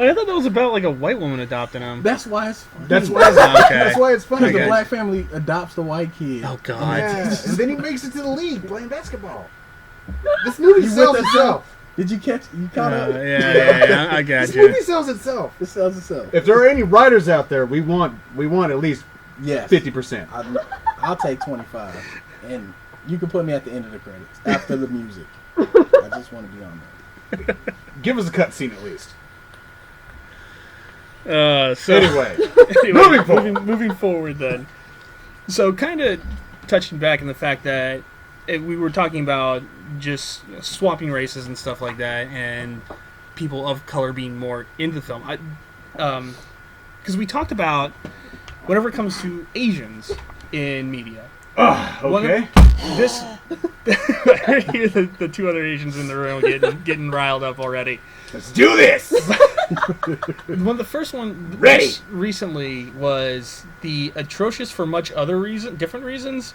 I thought that was about like a white woman adopting him. That's why it's funny. That's why it's, Okay. that's why it's funny. Because Okay. the black family adopts the white kid. Oh God. Yeah. And then he makes it to the league playing basketball. This movie You sells with us? itself. Did you catch? You caught up? Yeah, I got This you. movie sells itself. It sells itself. If there are any writers out there, we want at least Yes. 50%. I'll take 25, and you can put me at the end of the credits after the music. I just want to be on there. Give us a cutscene at least. So Anyway, anyway, moving forward then. So kind of touching back in the fact that we were talking about just swapping races and stuff like that, and people of color being more into film. Because we talked about whenever it comes to Asians in media. okay. This I hear the two other Asians in the room getting riled up already. Let's do this. One of the first one Ready. recently was the atrocious for much other different reasons,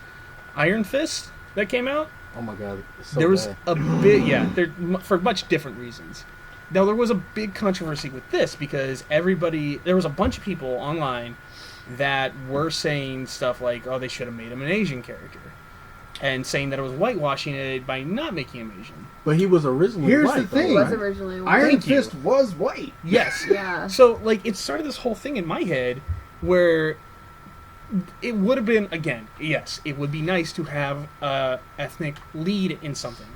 Iron Fist that came out. Oh my god, it's so There was bad. a big for much different reasons. Now there was a big controversy with this because there was a bunch of people online that were saying stuff like, "Oh, they should have made him an Asian character," and saying that it was whitewashing it by not making him Asian. But he was originally Here's white, the though, thing. It was right? originally one. Iron Thank you. Fist was white. Yes. Yeah. So, like, it started this whole thing in my head where it would have been, again, yes, it would be nice to have a ethnic lead in something.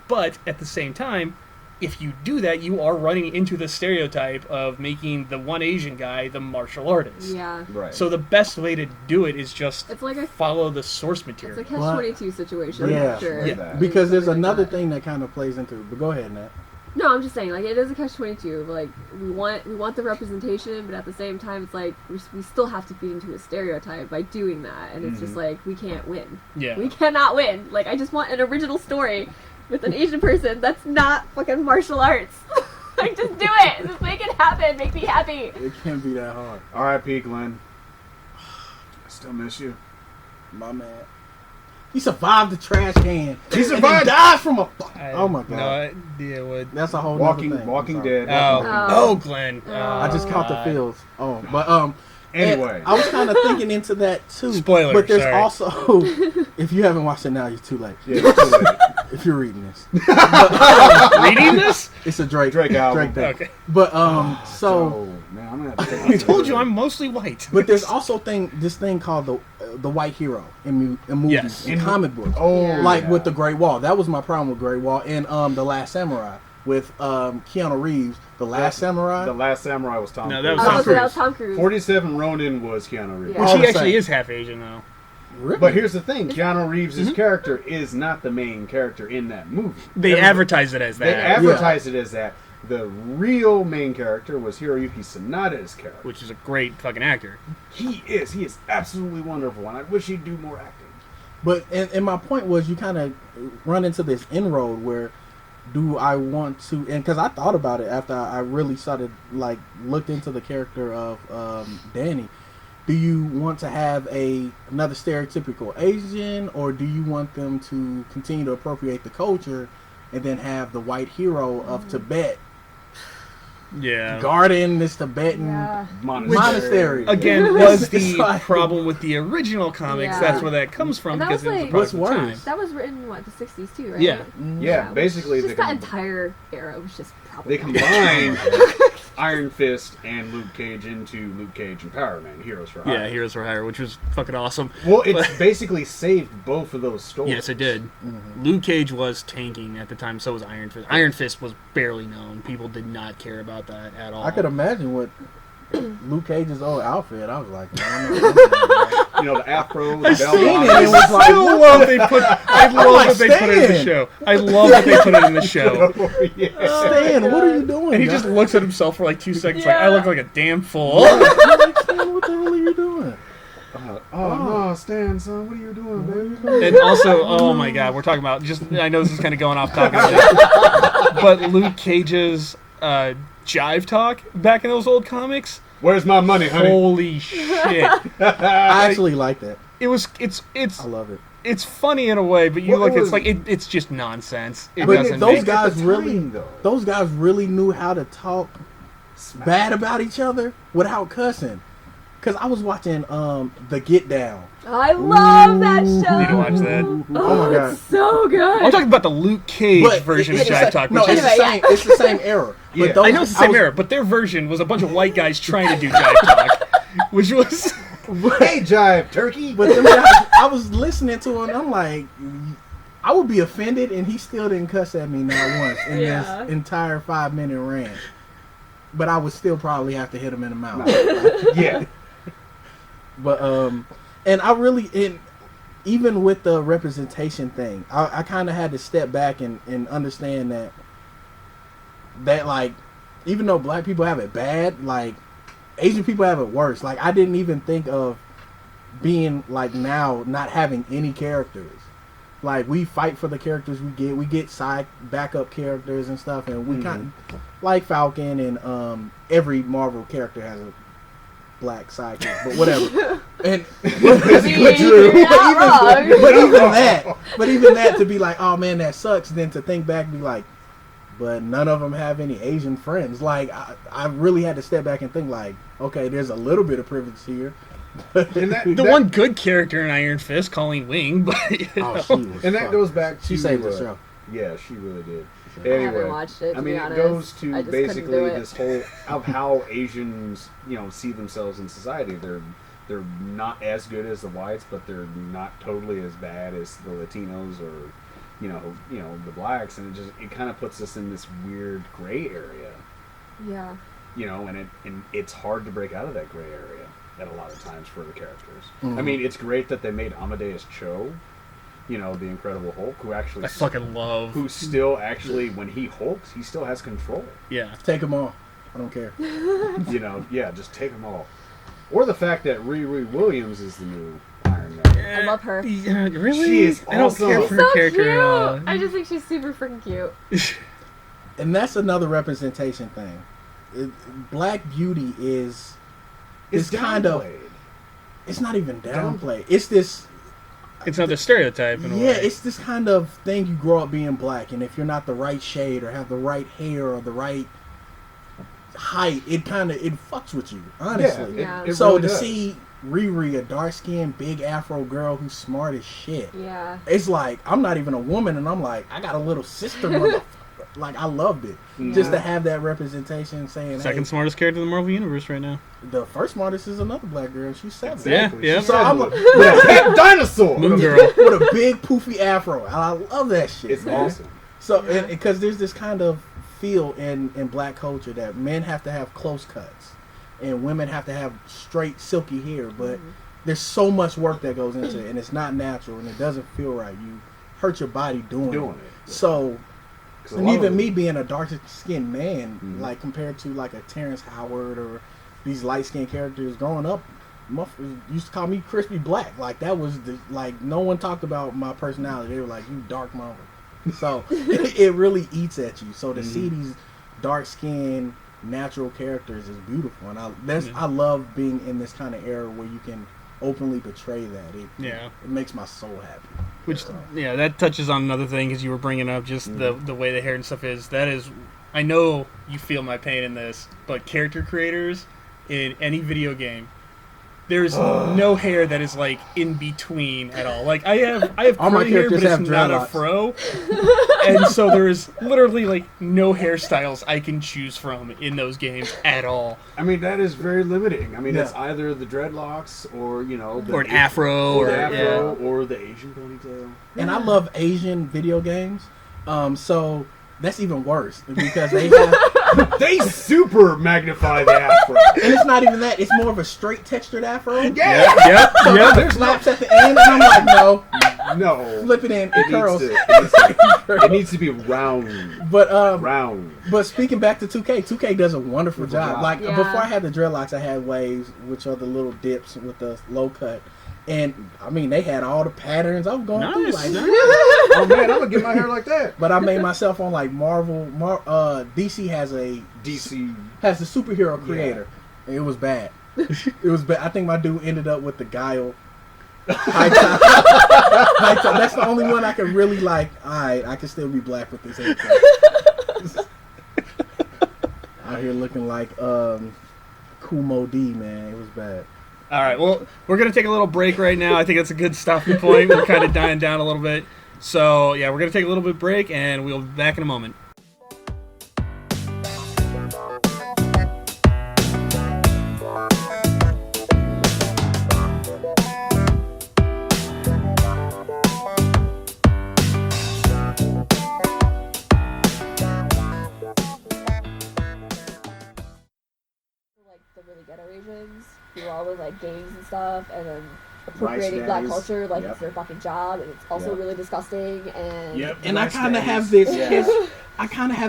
But at the same time, if you do that, you are running into the stereotype of making the one Asian guy the martial artist. Yeah. Right. So the best way to do it is just It's like a follow the source it's material. a catch-22 situation. Yeah. For sure. Yeah. Because there's Something like another that. thing that kind of plays into it. But go ahead, Nat. No, I'm just saying, like, it is a catch-22. Like, we want the representation, but at the same time, it's like we still have to feed into a stereotype by doing that, and it's just like we can't win. Yeah. We cannot win. Like, I just want an original story with an Asian person that's not fucking martial arts. Like, just do it. Just make it happen. Make me happy. It can't be that hard. R.I.P. Glenn. I still miss you. My man. He survived the trash can. He And survived. then died from a. Oh my god. No idea what. That's a whole nother Walking thing. Walking I'm sorry. Dead. Oh, Glenn. I just caught the God. feels. Oh, but Anyway. and I was kind of thinking into that too. Spoiler, But there's sorry. also, if you haven't watched it now, you're too late. Yeah, it's too late. if you're reading this. Reading this? It's a Drake album. thing. Okay. But So, man, I'm gonna have to I told you I'm mostly white. but there's also this thing called the white hero in movies, Yes. in comic books. Oh, Like yeah. with the Great Wall. That was my problem with Great Wall. And The Last Samurai with Keanu Reeves. The Last Samurai. The Last Samurai was Tom. No, that Cruise. was Tom That was Tom Cruise. 47 Ronin was Keanu Reeves. Yeah. Which All he the actually same. is half Asian, though. Really? But here's the thing: Keanu Reeves' character is not the main character in that movie. They advertised it as They that, advertised it as that. The real main character was Hiroyuki Sanada's character. which is a great fucking actor. He is absolutely wonderful, and I wish he'd do more acting. But and my point was, you kind of run into this inroad where, do I want to? And because I thought about it after I really started looked into the character of Danny. Do you want to have another stereotypical Asian, or do you want them to continue to appropriate the culture, and then have the white hero of Tibet Yeah. guarding this Tibetan Yeah. monastery? Again, was It's the like- problem with the original comics. Yeah. That's where that comes from, And that because was it was a like- product What's of the worse? time. That was written in what, the 60s too, right? Yeah. Yeah, basically Just they that entire era was just they problematic. combined Iron Fist and Luke Cage into Luke Cage and Power Man, Heroes for Hire. Yeah, Heroes for Hire, which was fucking awesome. Well, it's basically saved both of those stories. Yes, it did. Luke Cage was tanking at the time, so was Iron Fist. Iron Fist was barely known. People did not care about that at all. I could imagine what Luke Cage's old outfit. I was like, man, You know, the afro, the I've belt seen on. it. It was like, still love they put. I love like, that they put it in the Stan. show. I love that they put it in the show. Yeah. Stan, what are you doing? And he guy? just looks at himself for like 2 seconds, Yeah. like I look like a damn fool. I'm like, Stan, what the hell are you doing? Oh, no, Stan, son, what are you doing, baby? And also, oh my god, we're talking about just. I know this is kind of going off topic, but Luke Cage's jive talk back in those old comics. Where's my money, honey? Holy shit! I actually like that. It's I love it. it's funny in a way, but you Well, look, it it's was- like it's just nonsense. It But doesn't those make guys At the really, time, though. those guys really knew how to talk bad about each other without cussing. Cause I was watching The Get Down. I love that show. Need to watch that. Oh my god! It's so good. I'm talking about the Luke Cage But version of it's the Jive same- Talk, No, which it's is the same. It's the same era. Yeah. But those, I know it's the same was- era, but their version was a bunch of white guys trying to do Jive Talk, which was Hey, Jive Turkey. But them guys, I was listening to him, and I'm like, I would be offended, and he still didn't cuss at me not once in Yeah. this entire 5-minute rant. But I would still probably have to hit him in the mouth. Yeah. But and I really, even with the representation thing, I kind of had to step back and understand that like, even though black people have it bad, like Asian people have it worse. Like I didn't even think of being like now not having any characters. Like we fight for the characters we get side backup characters and stuff, and we kind of like Falcon and every Marvel character has a black sidekick, but whatever. And You're not wrong. but even that to be like, oh man, that sucks. Then to think back, and be like, but none of them have any Asian friends. Like I really had to step back and think like, okay, there's a little bit of privilege here. And the one good character in Iron Fist, Colleen Wing, but you know. Oh, she was And that fun. goes back to She saved the show. Yeah, she really did. I haven't Anyway, watched it, to I mean, be it honest. goes I to just couldn't basically do it. this whole of how Asians, see themselves in society. They're not as good as the whites, but they're not totally as bad as the Latinos or, the blacks, and it kind of puts us in this weird gray area. Yeah. And it's hard to break out of that gray area at a lot of times for the characters. Mhm. I mean, it's great that they made Amadeus Cho, the Incredible Hulk, who actually I fucking love. who still actually, when he hulks, he still has control. Yeah. Take them all. I don't care. Just take them all. Or the fact that Riri Williams is the new Iron Man. I love her. Yeah, really? She is I don't care awesome. for her So character cute. at all. I just think she's super freaking cute. And that's another representation thing. Black beauty is It's kind of, downplayed. it's not even downplayed. It's this, It's not the stereotype in a way. yeah, it's this kind of thing you grow up being black, and if you're not the right shade or have the right hair or the right height, it fucks with you, honestly. Yeah. It So really to does. see Riri, a dark skinned, big afro girl who's smart as shit. Yeah. It's like I'm not even a woman, and I'm like, I got a little sister, motherfucker. Like I loved it, just to have that representation. Saying, Second hey, smartest character in the Marvel universe right now. the first smartest is another black girl. She's 7. Exactly. Yeah. So I'm like, With a pet dinosaur. Moon Girl. with a big poofy afro. And I love that shit. It's man. awesome. So, because there's this kind of feel in black culture that men have to have close cuts and women have to have straight, silky hair. But there's so much work that goes into it, and it's not natural, and it doesn't feel right. You hurt your body doing it. So, 'Cause a and lot even of me them- being a dark-skinned man, like compared to like a Terrence Howard or these light-skinned characters growing up, motherfuckers used to call me crispy black. Like that was like no one talked about my personality. They were like, "You dark mama." So it really eats at you. So to see these dark-skinned natural characters is beautiful, and I love being in this kind of era where you can openly portray that. It makes my soul happy. Which, that touches on another thing because you were bringing up just the way the hair and stuff is. That is, I know you feel my pain in this, but character creators in any video game, there's no hair that is like in between at all. Like I have All my curly hair, but characters it's have not a dreadlocks. fro, and so there's literally like no hairstyles I can choose from in those games at all. I mean, that is very limiting. I mean, Yeah. it's either the dreadlocks or, the, Or an afro, or or the afro, or the Asian ponytail. And I love Asian video games. So that's even worse because they have, They super magnify the afro. and it's not even that. It's more of a straight textured afro. Yep. There's snaps at the end, and I'm like, no, No. flip it in, it curls. It needs to be round. But Round. But speaking back to 2K, 2K does a wonderful job. Like Yeah. before I had the dreadlocks, I had waves, which are the little dips with the low cut. And I mean, they had all the patterns. I was going through like, Oh man, I'm gonna get my hair like that. but I made myself on like Marvel. DC has DC. the superhero creator. And it was bad. It was bad. I think my dude ended up with the Guile. High top. High top. That's the only one I can really like. Alright, I can still be black with this haircut. Out here looking like Kumo D, man. It was bad. All right, well, we're going to take a little break right now. I think that's a good stopping point. We're kind of dying down a little bit. So, we're going to take a little bit break, and we'll be back in a moment. Like the really ghetto Asians who are all with like gangs and stuff, and then appropriating black daddies. culture like Yep. it's their fucking job, and it's also Yep. really disgusting. And And I kind of have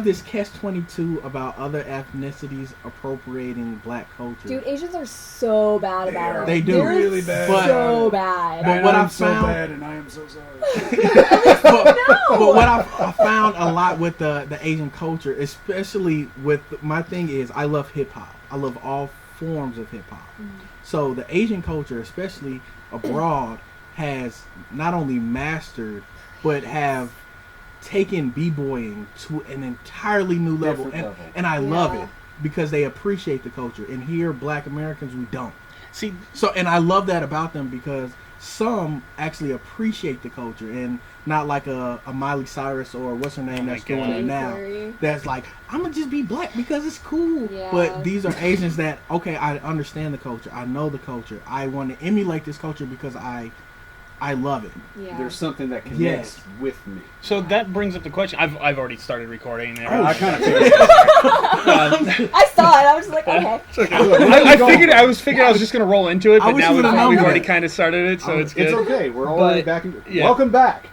this catch-22 about other ethnicities appropriating black culture. dude, Asians are so bad about it. They do. They're Really bad. So bad. But what I found, and I am so sorry. but what I found a lot with the Asian culture, especially with my thing is I love hip hop. I love all forms of hip hop. So the Asian culture, especially abroad, has not only mastered but have taken b-boying to an entirely new level, Different level. and I love Yeah. it because they appreciate the culture. And here, Black Americans, we don't. See, So, and I love that about them because some actually appreciate the culture and not like a Miley Cyrus or what's her name my that's doing God. it now. Carey. That's like, I'm gonna just be black because it's cool. Yeah. But these are Asians that, okay, I understand the culture. I know the culture. I want to emulate this culture because I love it. Yeah. There's something that connects Yes. with me. so that brings up the question. I've already started recording there. I kind of figured. I saw it. I was just like, okay. I was figuring I was just going to roll into it, I but wish now you we've would've known already that. kind of started it, so it's good. It's okay. We're But- already back. yeah. Welcome back.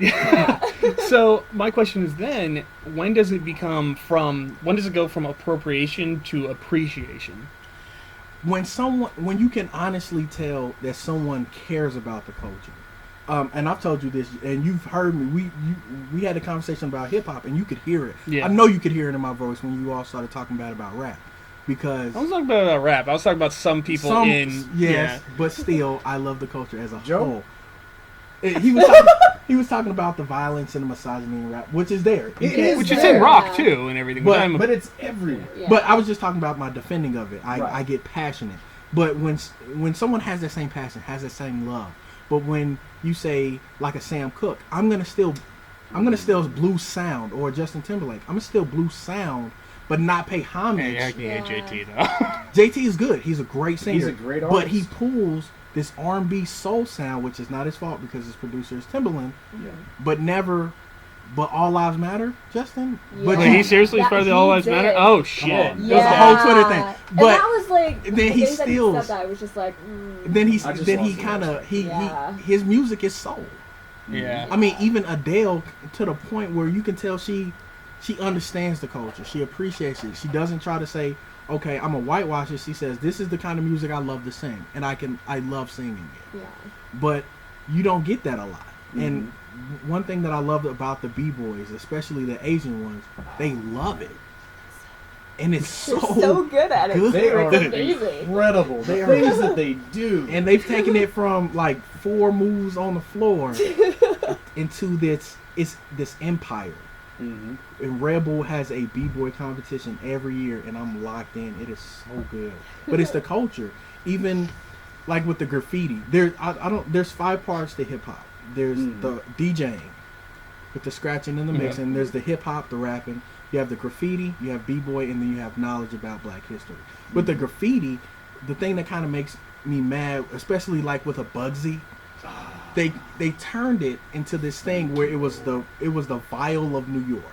So my question is then, when does it go from appropriation to appreciation? When you can honestly tell that someone cares about the culture. And I've told you this, and you've heard me. We had a conversation about hip hop, and you could hear it. Yeah. I know you could hear it in my voice when you all started talking bad about rap, because I was talking about rap. I was talking about some people yes, but still, I love the culture as a Joe? whole. He was talking about the violence and the misogyny in rap, which is there. You It can't- is which is there. in rock Yeah. too and everything. But But it's everywhere. Yeah. But I was just talking about my defending of it. Right. I get passionate. But when someone has that same passion, has that same love, but when you say like a Sam Cooke, I'm gonna still blues sound, or Justin Timberlake, I'm gonna still blues sound, but not pay homage. Hey, I can Yeah. hate JT though. JT is good. He's a great singer. He's a great But artist. he pulls this R&B soul sound, which is not his fault because his producer is Timbaland. Yeah. But All Lives Matter, Justin. Yeah. But Wait, he seriously That started the he All Lives did. Matter? Oh shit! on. That was a whole Twitter thing. And But that was like then the he things that steals- said that I was just like, then I just he lost the kind of respect. Yeah. his music is soul. Yeah. I mean, even Adele, to the point where you can tell she understands the culture. She appreciates it. She doesn't try to say, "Okay, I'm a whitewash it." She says, "This is the kind of music I love to sing, and I love singing it." yeah. But you don't get that a lot. Mm-hmm. And one thing that I love about the B-boys, especially the Asian ones, they love it, and it's They're so, so good at it. good. They are It's amazing. incredible. The things that they do. And they've taken it from like 4 moves on the floor into this empire. Mm-hmm. And Red Bull has a b-boy competition every year, and I'm locked in. It is so good, but it's the culture. Even like with the graffiti, there's 5 parts to hip hop. There's the DJing with the scratching and the mixing. There's the hip hop, the rapping. You have the graffiti, you have b-boy, and then you have knowledge about Black history. With the graffiti, the thing that kind of makes me mad, especially like with a Bugsy, they turned it into this thing where it was the vial of New York.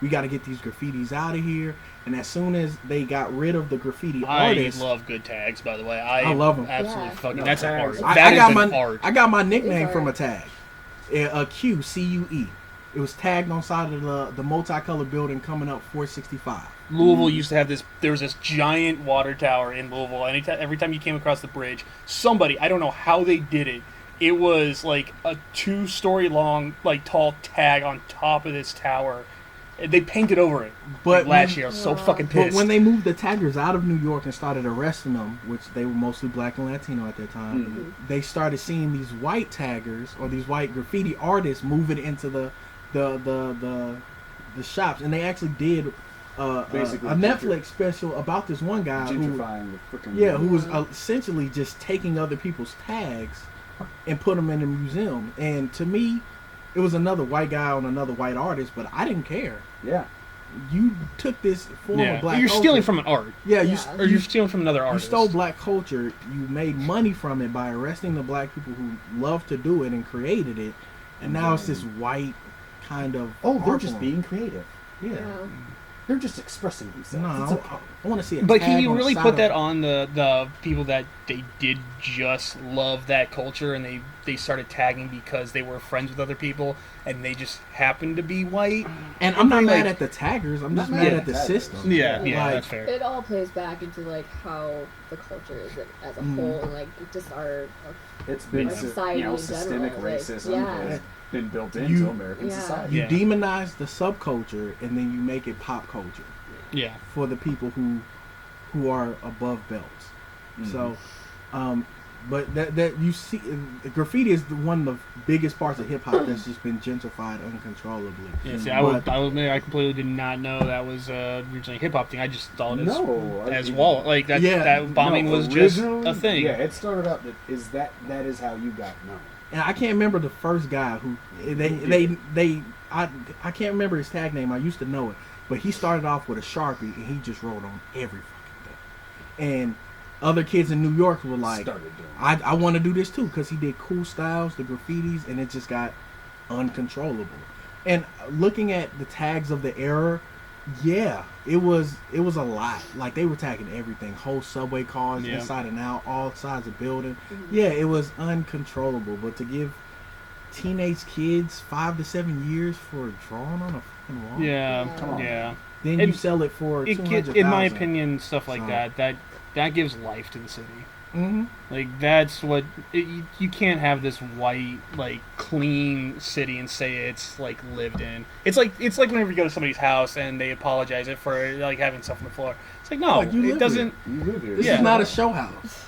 We got to get these graffitis out of here. And as soon as they got rid of the graffiti I artists, love good tags, by the way. I love 'em. Absolutely Yeah. fucking. No, That's tags. art. I That got is my an art. I got my nickname It's from a art. tag, a QCUE. It was tagged on side of the multicolored building coming up 465. Louisville used to have this. There was this giant water tower in Louisville. Every time you came across the bridge, somebody, I don't know how they did it. It was like a 2-story long, like tall tag on top of this tower. They painted over it. But Like, last when- year, I was so Wow. fucking But pissed. when they moved the taggers out of New York and started arresting them, which they were mostly Black and Latino at that time, they started seeing these white taggers or these white graffiti artists moving into the shops, and they actually did Basically a Netflix special about this one guy who Gentrifying the freaking who was essentially just taking other people's tags and put them in a museum. And to me, it was another white guy on another white artist, but I didn't care. Yeah. You took this form yeah, of Black you're culture. stealing from an art, Yeah, Yeah. or you're stealing from another you artist. stole Black culture. You made money from it by arresting the Black people who love to do it and created it, and now it's this white kind of. Oh, they're art just form. being creative. Yeah. They're just expressing themselves. No, It's I, okay. I want to see it. But can you really put that on the people that they did just love that culture and they started tagging because they were friends with other people and they just happened to be white? And I'm not Like- mad at the taggers. I'm just Not mad mad at at the taggers. system. Yeah, Like, that's fair. It all plays back into like how the culture is as a whole, and like just our It's been Our society in systemic general, like, racism yeah. has been built into You- American Yeah. society. You Yeah. demonize the subculture and then you make it pop culture Yeah. for the people who are above belts. So, but that you see, graffiti is one of the biggest parts of hip hop that's just been gentrified uncontrollably. Yeah, see, But- I will admit, I completely did not know that was originally a hip hop thing. I just thought it No, as I- wall like that. Yeah. That bombing No, was just originally, a thing. Yeah, it started out that is how you got known. And I can't remember the first guy who I can't remember his tag name. I used to know it, but he started off with a Sharpie and he just wrote on every fucking thing. And other kids in New York were like, Started doing I want to do this too, because he did cool styles, the graffitis, and it just got uncontrollable. And looking at the tags of the era, yeah, it was a lot. Like they were tagging everything, whole subway cars, Yeah. inside and out, all sides of building. Yeah, it was uncontrollable. But to give teenage kids 5 to 7 years for drawing on a fucking wall, Yeah, Come on. yeah. then It- you sell it for It $200,000. in my opinion, stuff like So- that gives life to the city. hmm Like that's what you can't have this white like clean city and say it's like lived in. It's like whenever you go to somebody's house and they apologize it for like having stuff on the floor. It's like no, Like, you live it doesn't. You live here. This Yeah. is not a show house.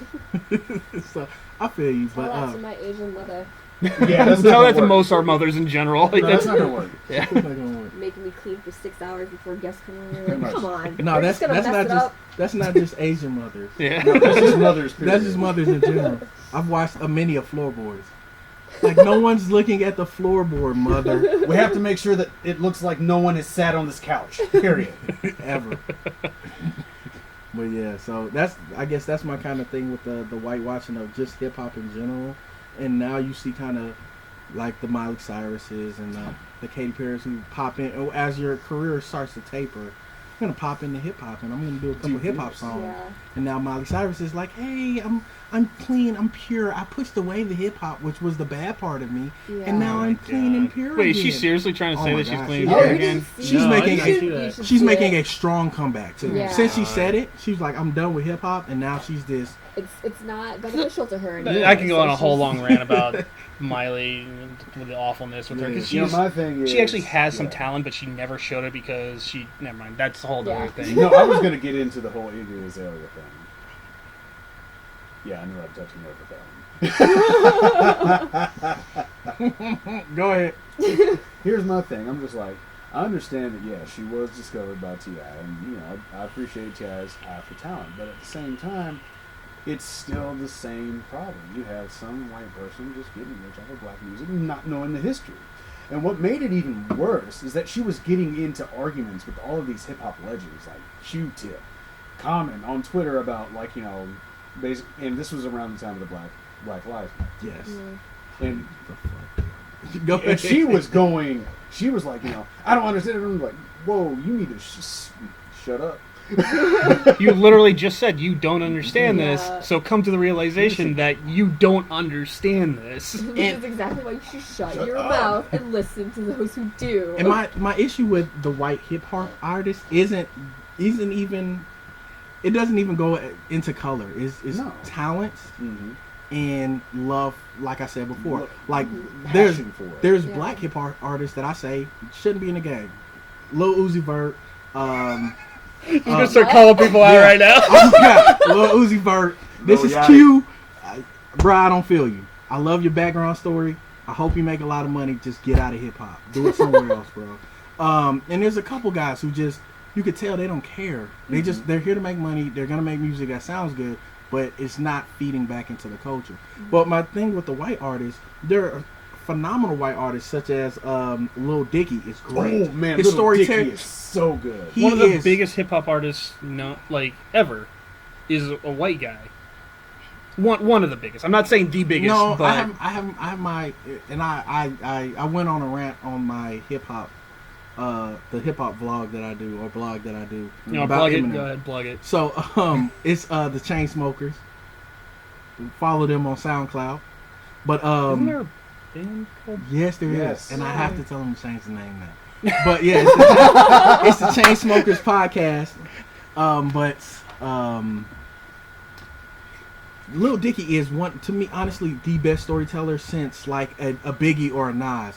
So I feel you, Shout but out to my Asian mother. Yeah, that's Tell not that to gonna most our mothers in general. Like work. That's that's not gonna work. it's not gonna work. making me clean for 6 hours before guests come over. Pretty Like, much. come on. No, We're that's just gonna that's mess not it just up. that's not just Asian mothers. Yeah. That's just mothers. That's period. just mothers in general. I've watched many of floorboards. Like no one's looking at the floorboard, mother, We have to make sure that it looks like no one has sat on this couch. Period. ever. But yeah, so I guess that's my kind of thing with the whitewashing of just hip hop in general. And now you see kind of like the Miley Cyruses and the Katy Perry's who pop in as your career starts to taper. I'm gonna pop into hip hop and I'm gonna do a couple hip hop songs. Yeah. And now Miley Cyrus is like, hey, I'm clean, I'm pure. I pushed away the hip hop, which was the bad part of me, Yeah. and now Oh my I'm clean and God. pure Wait, again. is she seriously trying to Oh say my that she's gosh, clean yeah. hair Oh, again? She's No, I making didn't a- see You that. should She's see making it. a strong comeback too. Yeah. Since she said it, she was like, I'm done with hip hop, and now she's this. It's not beneficial to her anymore. I can go so on a whole she's- long rant about Miley with the awfulness with her because You know, she's my thing is she actually has some yeah. talent, but she never showed it because she. Never mind. That's a whole Yeah. other thing. No, I was gonna get into the whole Iggy Azalea thing. Yeah, I knew I'd touch a nerve with that one. Go ahead. Here's my thing. I'm just like, I understand that, yeah, she was discovered by T.I., and, you know, I appreciate T.I.'s eye for talent, but at the same time, it's still the same problem. You have some white person just getting rich off of black music and not knowing the history. And what made it even worse is that she was getting into arguments with all of these hip-hop legends, like Q-Tip, Common on Twitter about, like, you know, basic, and this was around the time of the Black Lives Matter. Yes. And Go and she was going, she was like, you know, I don't understand. I'm like, whoa, you need to shut up. You literally just said you don't understand Yeah. this, so come to the realization that you don't understand this. Which is exactly why you should shut your up. mouth and listen to those who do. And my issue with the white hip hop artist isn't even. It doesn't even go into color. It's No. talent Mm-hmm. and love. Like I said before, Lo- like Passion for it. there's Yeah. black hip hop artists that I say shouldn't be in the game. Lil Uzi Vert. You're gonna start calling people out yeah. right now. Lil Uzi Vert. This Lil is Yachty. Q. Bruh, I don't feel you. I love your background story. I hope you make a lot of money. Just get out of hip hop. Do it somewhere else, bro. And there's a couple guys who just, you could tell they don't care. They just, they're here to make money. They're gonna make music that sounds good, but it's not feeding back into the culture. But my thing with the white artists, there are phenomenal white artists such as Lil Dicky is great. Oh man, his Little storytelling Dicky is so good. He One of the is- biggest hip hop artists, ever, is a white guy. One of the biggest. I'm not saying the biggest, No, but I have my, and I went on a rant on my hip hop, the hip hop vlog that I do or blog that I do you know, about plug it. Eminem. Go ahead, plug it. So it's the Chainsmokers. Follow them on SoundCloud. But Isn't there a band called? yes, there is, Yes. and I have to tell them to change the name now. But yeah, it's the Chainsmokers podcast. Lil Dicky is one, to me, honestly, the best storyteller since like a Biggie or a Nas.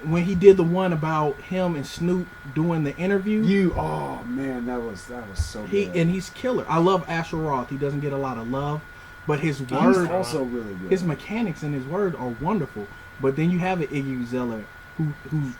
When he did the one about him and Snoop doing the interview, Oh man, that was so good. he's killer. I love Asher Roth. He doesn't get a lot of love, but his He's words, also really good. his mechanics and his words are wonderful. But then you have an Iggy Azalea, who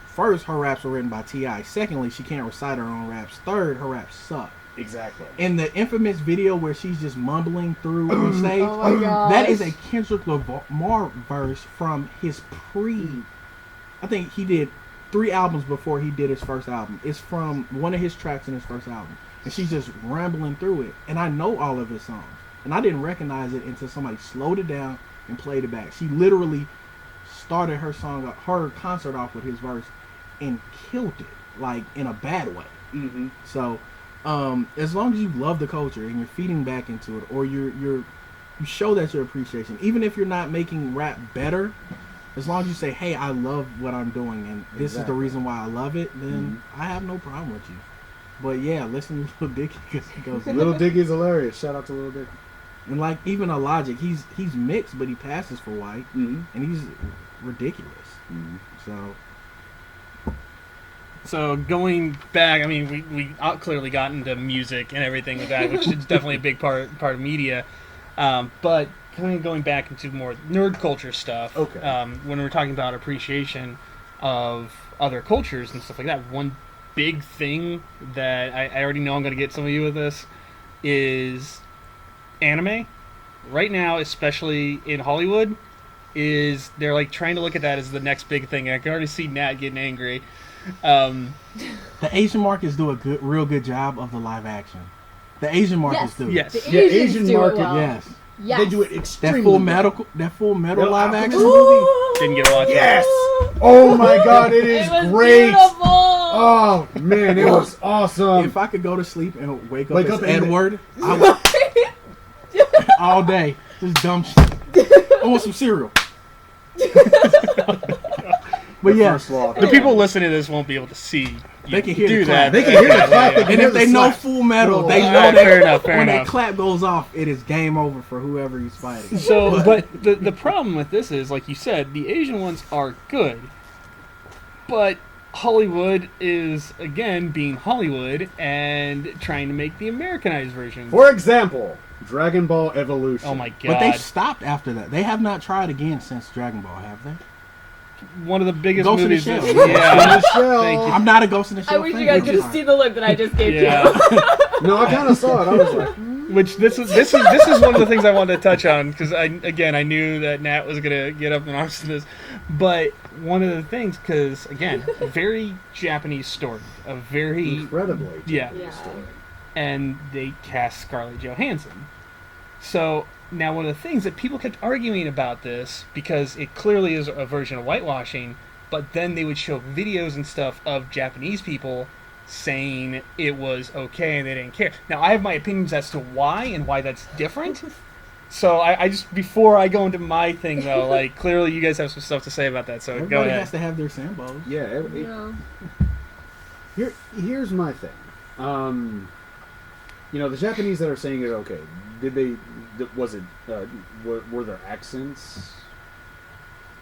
first her raps were written by T.I. Secondly, she can't recite her own raps. Third, her raps suck. Exactly. In the infamous video where she's just mumbling through on stage, Oh my gosh. that is a Kendrick Lamar verse from his I think he did 3 albums before he did his first album. It's from one of his tracks in his first album. And she's just rambling through it. And I know all of his songs. And I didn't recognize it until somebody slowed it down and played it back. She literally started her concert off with his verse and killed it, like in a bad way. Mm-hmm. So, as long as you love the culture and you're feeding back into it, or you show that your appreciation, even if you're not making rap better, as long as you say, "Hey, I love what I'm doing, and this is the Exactly. reason why I love it," then I have no problem with you. But yeah, listen to Lil Dicky because he goes, Little Dicky's hilarious. Shout out to Little Dicky. and like even a Logic, he's mixed, but he passes for white, Mm-hmm. and he's ridiculous. So So going back, I mean, we clearly got into music and everything with that, which is definitely a big part of media. But kind of going back into more nerd culture stuff. Okay. When we're talking about appreciation, of other cultures and stuff like that. One big thing that I already know I'm going to get some of you with this is anime. Right now, especially in Hollywood, is they're like trying to look at that as the next big thing. I can already see Nat getting angry. The Asian markets do a real good job of the live action. The Asian markets do. Yes. The Yeah, Asians Asian do market, it well. Yes. Yes. They do it That extremely full well. metal Yeah, live action absolutely. movie. Didn't get to watch Yes! it. Oh my god, it is It was great! beautiful. Oh man, it was awesome. If I could go to sleep and wake Wake up up as and- Edward, I would all day. Just dumb shit. I want some cereal. But yeah, First law. The people listening to this won't be able to see you They can hear do the that. clap. They can hear the clap. They can and hear if the they know slap. Full Metal, No, they all know right, that fair enough, fair when enough. that clap goes off, it is game over for whoever he's fighting. So, but the problem with this is, like you said, the Asian ones are good, but Hollywood is again being Hollywood and trying to make the Americanized version. For example, Dragon Ball Evolution. Oh my god! But they stopped after that. They have not tried again since Dragon Ball, have they? One of the biggest Ghost in the movies. Shell. that- Ghost in yeah. the Shell. Thank you. I'm not a Ghost in the Shell I wish you fan, guys which could is have fine. seen the look that I just gave Yeah. you. No, I kind of saw it. I was like, Which this is one of the things I wanted to touch on because I knew that Nat was gonna get up in arms to this, but one of the things because again, a very Japanese story, a very incredibly. yeah, Yeah. and they cast Scarlett Johansson. So now one of the things that people kept arguing about this because it clearly is a version of whitewashing, but then they would show videos and stuff of Japanese people saying it was okay and they didn't care. Now I have my opinions as to why and why that's different. So I just before I go into my thing though, like clearly you guys have some stuff to say about that. So go Everybody ahead. has to have their sambos. Yeah. No. Here's my thing. The Japanese that are saying it okay, was it, were their accents,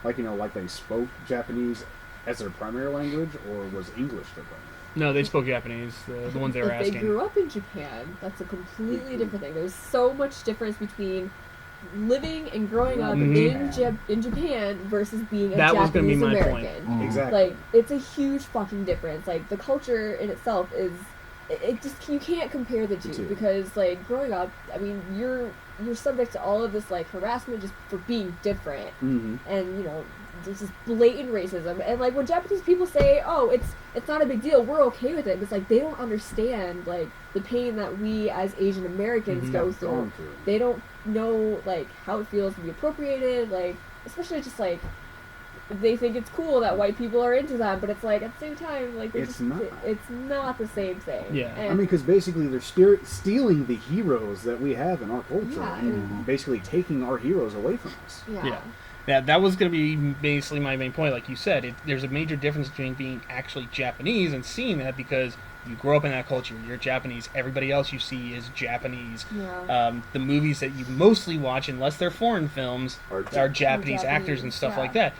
like they spoke Japanese as their primary language, or was English their primary? No, they spoke Japanese. The ones they were If they asking. grew up in Japan, that's a completely different thing. There's so much difference between living and growing up Mhm. in Japan versus being a That was gonna be Japanese my American. point. Exactly. Like, it's a huge fucking difference. Like, the culture in itself is, it just, you can't compare the two, because, like, growing up, I mean, you're subject to all of this, like, harassment just for being different, Mm-hmm. and, there's this blatant racism, and, like, when Japanese people say, oh, it's not a big deal, we're okay with it, it's like, they don't understand, like, the pain that we as Asian Americans go through. They don't know, like, how it feels to be appropriated, like, especially just, like, they think it's cool that white people are into that, but it's like, at the same time, like, It's not. it's not the same thing. Yeah. And I mean, because basically they're stealing the heroes that we have in our culture Yeah. and basically taking our heroes away from us. Yeah. Yeah, that was going to be basically my main point. Like you said, there's a major difference between being actually Japanese and seeing that because you grow up in that culture. You're Japanese. Everybody else you see is Japanese. Yeah. The movies that you mostly watch, unless they're foreign films, are Japanese actors and stuff like that.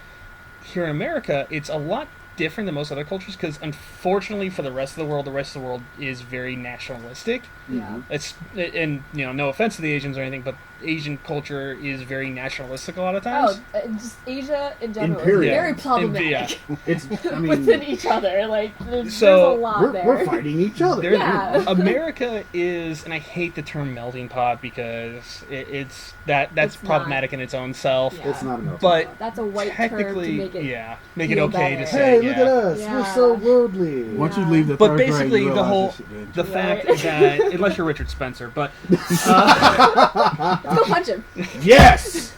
Here in America, it's a lot different than most other cultures because, unfortunately, for the rest of the world is very nationalistic. Yeah. It's and no offense to the Asians or anything, but Asian culture is very nationalistic a lot of times. Oh, just Asia in general Imperial. is very Yeah. problematic It's, I mean, within each other. Like, there's So, a lot we're, there. we're fighting each other. There- Yeah. America is, and I hate the term melting pot because that's It's problematic in its own self. Yeah. It's not enough. But That's a white term to technically, make it. make it feel okay better. to say. Hey, yeah. look at us. Yeah. We're so worldly. Once you Yeah. leave the But third grade, basically, you the realize whole this shit didn't the you? fact Right. that unless you're Richard Spencer, but Let's go punch him. Yes!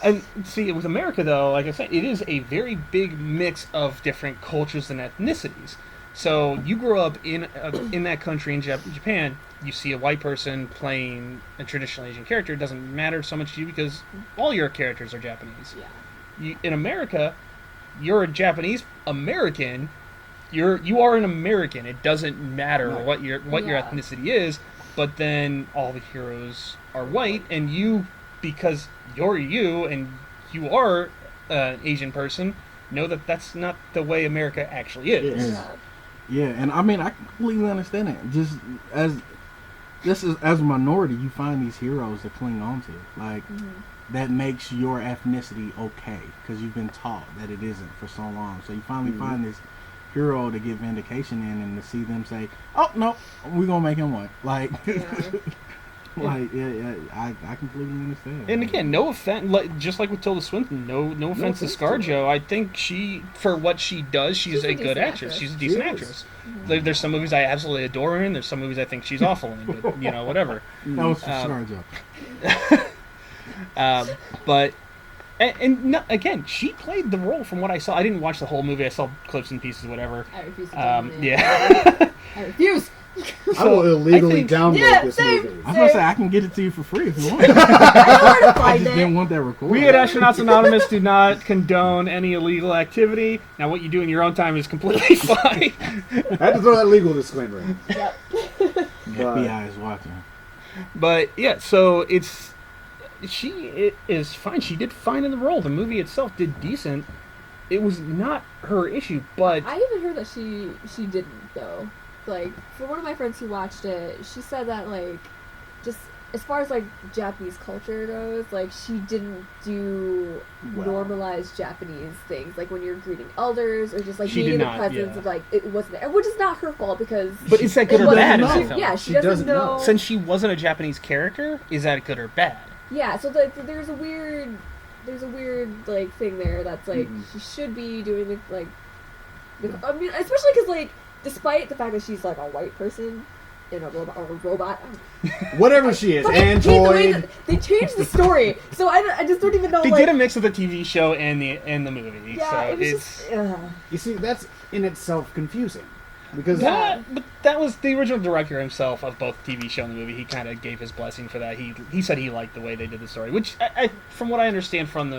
and see with America though, like I said, it is a very big mix of different cultures and ethnicities. So you grow up in that country in Japan, you see a white person playing a traditional Asian character. It doesn't matter so much to you because all your characters are Japanese. Yeah. In America, you're a Japanese American. You are an American. It doesn't matter Right. what your Yeah. ethnicity is. But then all the heroes are white, and you, because you're you and you are an Asian person, know that that's not the way America actually is. Yes. Yeah, and I mean, I completely understand it. Just as a minority, you find these heroes to cling on to. Like, that makes your ethnicity okay, because you've been taught that it isn't for so long. So you finally find this hero to get vindication in, and to see them say, "Oh no, we're gonna make him white." Like, I completely understand. And again, no offense, just like with Tilda Swinton, no offense to ScarJo. I think she, for what she does, she's a good actress. She's a decent actress. There's some movies I absolutely adore her in. There's some movies I think she's awful in. But, whatever. That was for ScarJo. But again, she played the role from what I saw. I didn't watch the whole movie. I saw clips and pieces, whatever. I refuse to download it. Yeah. I refuse. I will illegally download this same. movie. I was gonna say I can get it to you for free if you want. I know where to I find just it. didn't want that recorded. We at Astronauts Anonymous do not condone any illegal activity. Now, what you do in your own time is completely fine. I had to throw that legal disclaimer in. Yep. FBI is watching. But yeah, so she is fine. She did fine in the role. The movie itself did decent. It was not her issue, but I even heard that she didn't though. Like, for one of my friends who watched it, she said that, like, just as far as, like, Japanese culture goes, like, she didn't do normalized Japanese things, like when you're greeting elders or just, like, She being did in the not, presence yeah. of, like, it wasn't there, which is not her fault because. But is that good it or wasn't- bad in know. the film? Yeah, She she doesn't doesn't know. know. Since she wasn't a Japanese character, is that good or bad? Yeah, so there's a weird like thing there that's like she should be doing it like, I mean, especially because like despite the fact that she's like a white person in a robot, Whatever she is, but they changed the way android. that- they changed the story, so I just don't even know. They like, did a mix of the TV show and the movie, yeah, so it was it's. just. You see, that's in itself confusing. Because That was the original director himself of both the TV show and the movie. He kind of gave his blessing for that. He said he liked the way they did the story, which, from what I understand from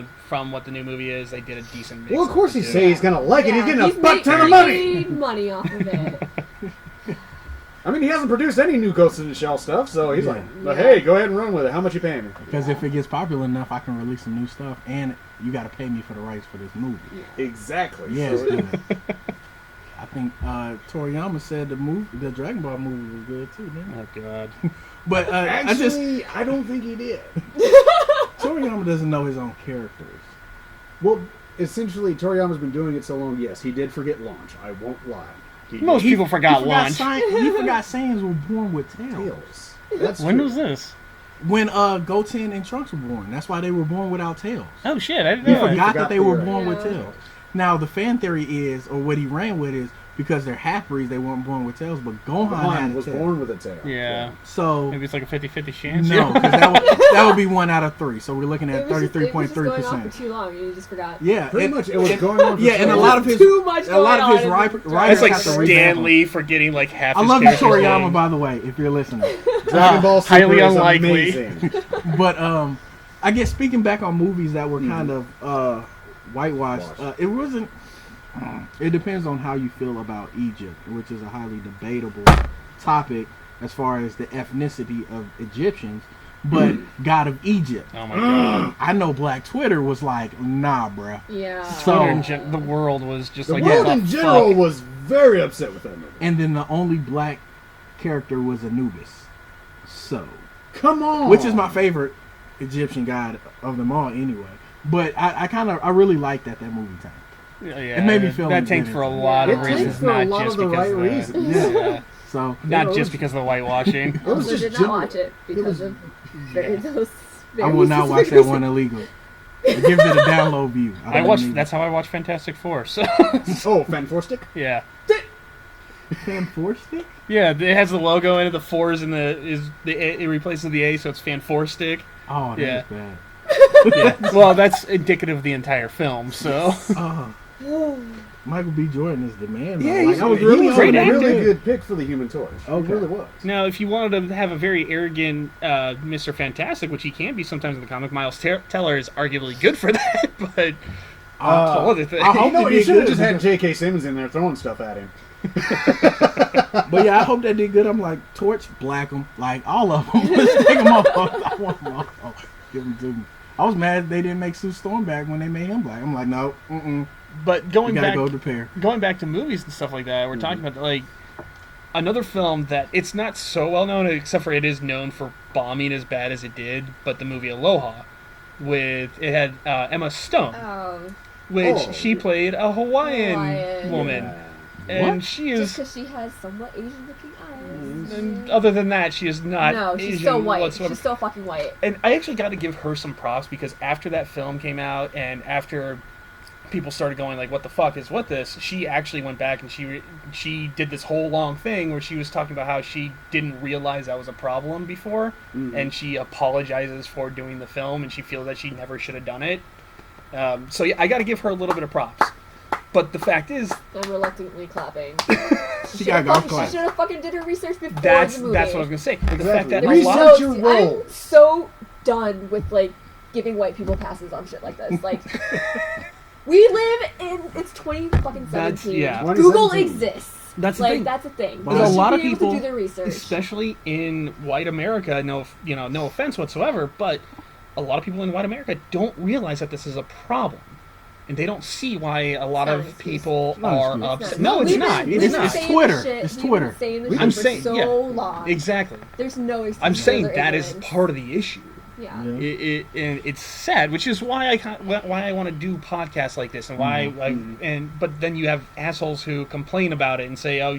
what the new movie is, they did a decent mix. well, of course the he's two. saying he's gonna like it. He's Yeah, getting a butt ton of money. made money off of it. I mean, he hasn't produced any new Ghost in the Shell stuff, so he's like, Yeah. hey, go ahead and run with it. How much you paying me? Because if it gets popular enough, I can release some new stuff, and you got to pay me for the rights for this movie. Exactly. Yeah, So it's good. I think Toriyama said the Dragon Ball movie was good too, didn't it? Oh God. But actually, I don't think he did. Toriyama doesn't know his own characters. Well, essentially, Toriyama's been doing it so long. Yes, he did forget launch. I won't lie. He Most did. people forgot launch. He forgot Saiyans were born with tails. Tails. That's When true. was this? When Goten and Trunks were born. That's why they were born without tails. Oh shit! I didn't He know. forgot that they were the- born with Yeah. tails. Now the fan theory is, or what he ran with is, because they're half-breeds, they weren't born with tails, but Gohan had Gohan a was tail. born with a tail. Yeah. So Maybe it's like a 50-50 chance. no, because that would be 1 out of 3. So we're looking at It was just going on 33.3%. for too long, and you just forgot. Yeah, Pretty and- much, it was going on. For Yeah, and so a long. lot of his Too much a lot going of his on in writers the It's like have to revamp Stan them. Lee forgetting like half. I his love you, character's Toriyama, name. by the way, if you're listening. Dragon Ball Super highly is unlikely. amazing. But I guess speaking back on movies that were kind of whitewashed, it wasn't. It depends on how you feel about Egypt, which is a highly debatable topic as far as the ethnicity of Egyptians. But God of Egypt, Oh my God. I know Black Twitter was like, nah, bruh. Yeah. So- Twitter in the world was just The like world what in the general fuck? was very upset with that movie. And then the only black character was Anubis. So, Come on. which is my favorite Egyptian god of them all, anyway. But I really like that movie tanked. Yeah, It made me feel that like tanked that. for a lot of It reasons, tanked for a not lot just of the because right of that. reasons. Yeah. So Not was- just because of the whitewashing. It was Also just did not general. watch it because of those. I will not watch that one illegal. It gives it a download view. I don't watched. need That's how I watched Fantastic Four. So Oh, Fan Four Stick? yeah, Fan Four Stick. yeah. It has the logo in it. The fours in it replaces the A, so it's Fan Four Stick. Oh, Yeah. that's bad. Yeah. Well, that's indicative of the entire film. So Oh, Michael B. Jordan is the man. though. Yeah, Like, he's, I was he really was great a hoping- really actor. good pick for the Human Torch. Okay. He really was. now, if you wanted to have a very arrogant Mr. Fantastic, which he can be sometimes in the comic, Miles Teller is arguably good for that. But all other things. I hope No, they you did should have good just had because- J.K. Simmons in there throwing stuff at him. But yeah, I hope they did good. I'm like, Torch, black them, like all of them. Let's take them all. I want them all. Give them to me. I was mad they didn't make Sue Storm back when they made him black. I'm like, no, But you going gotta back, go to pair. going back to movies and stuff like that, we're talking about like another film that it's not so well known, except for it is known for bombing as bad as it did. But the movie Aloha, with it had Emma Stone, Oh, which Oh, she yeah. played a Hawaiian Hawaiian. woman, Yeah. and What? she just is. because she has somewhat Asian-looking eyes. And other than that, she is not No, she's Asian still white. whatsoever. She's still fucking white. And I actually got to give her some props because after that film came out and after people started going like, "What the fuck is what this?" She actually went back and she did this whole long thing where she was talking about how she didn't realize that was a problem before, and she apologizes for doing the film and she feels that she never should have done it. So yeah, I got to give her a little bit of props. But the fact is, I'm reluctantly clapping. She got golf She clap. should have fucking did her research before that's the movie. what I was gonna say. The fact Exactly. that There's a lot Research no- your role. I'm so done with like giving white people passes on shit like this. Like, we live in it's 2017. That's- yeah. Google 2017. exists. That's the like thing. that's a thing. There's They a should lot of be able people- to do their research. especially in white America, no offense whatsoever, but a lot of people in white America don't realize that this is a problem. And they don't see why a lot It's not of an excuse. people not an are excuse. upset. It's No, not. it's We've not. been- It's we've not. been It's saying Twitter. this shit- It's we've been Twitter. saying this I'm shit for saying- so yeah. long. Exactly. There's no excuse. I'm for saying their that is ignorance. part of the issue. Yeah. Yeah. And it's sad, which is why I want to do podcasts like this, and why but then you have assholes who complain about it and say, "Oh,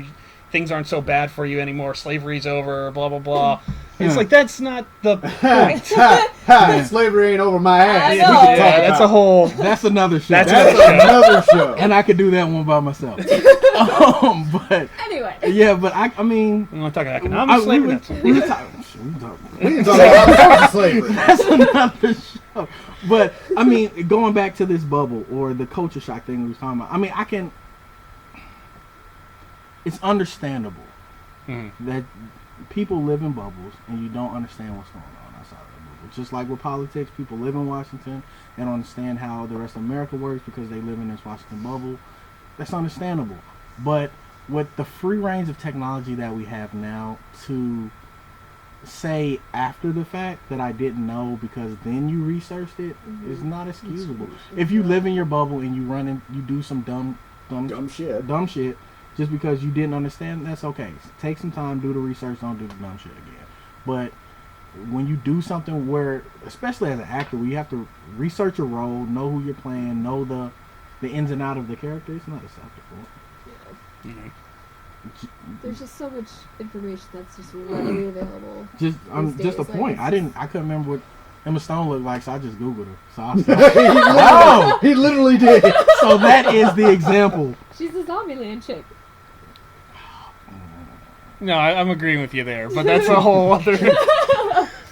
things aren't so bad for you anymore. Slavery's over." Blah blah blah. It's Yeah. like that's not the point. Ha! Slavery ain't over my ass. I We know. can talk Yeah, that's a about whole. That's another show. That's it. That's another show. and I could do that one by myself. But Anyway. yeah, but I mean, I'm not talking economics. we slavery, were that's- we were talking. We were talking. We can talk about all sorts of slavery. That's another show. But I mean, going back to this bubble or the culture shock thing we was talking about. I mean, it's understandable Mhm. that people live in bubbles and you don't understand what's going on outside of the bubble. Just like with politics, people live in Washington and don't understand how the rest of America works because they live in this Washington bubble. That's understandable. But with the free range of technology that we have now, to say after the fact that I didn't know because then you researched it is not excusable. If you live in your bubble and you do some dumb shit just because you didn't understand, that's okay. Take some time, do the research, don't do the dumb shit again. But when you do something where, especially as an actor, where you have to research your role, know who you're playing, know the ins and out of the character, it's not acceptable. Mhm. There's just so much information that's just readily available. Just These just a days, like, point. it's I couldn't remember what Emma Stone looked like, so I just Googled her. So I Oh, he literally did. so that is the example. She's a Zombieland chick. No, I'm agreeing with you there, but that's a whole other.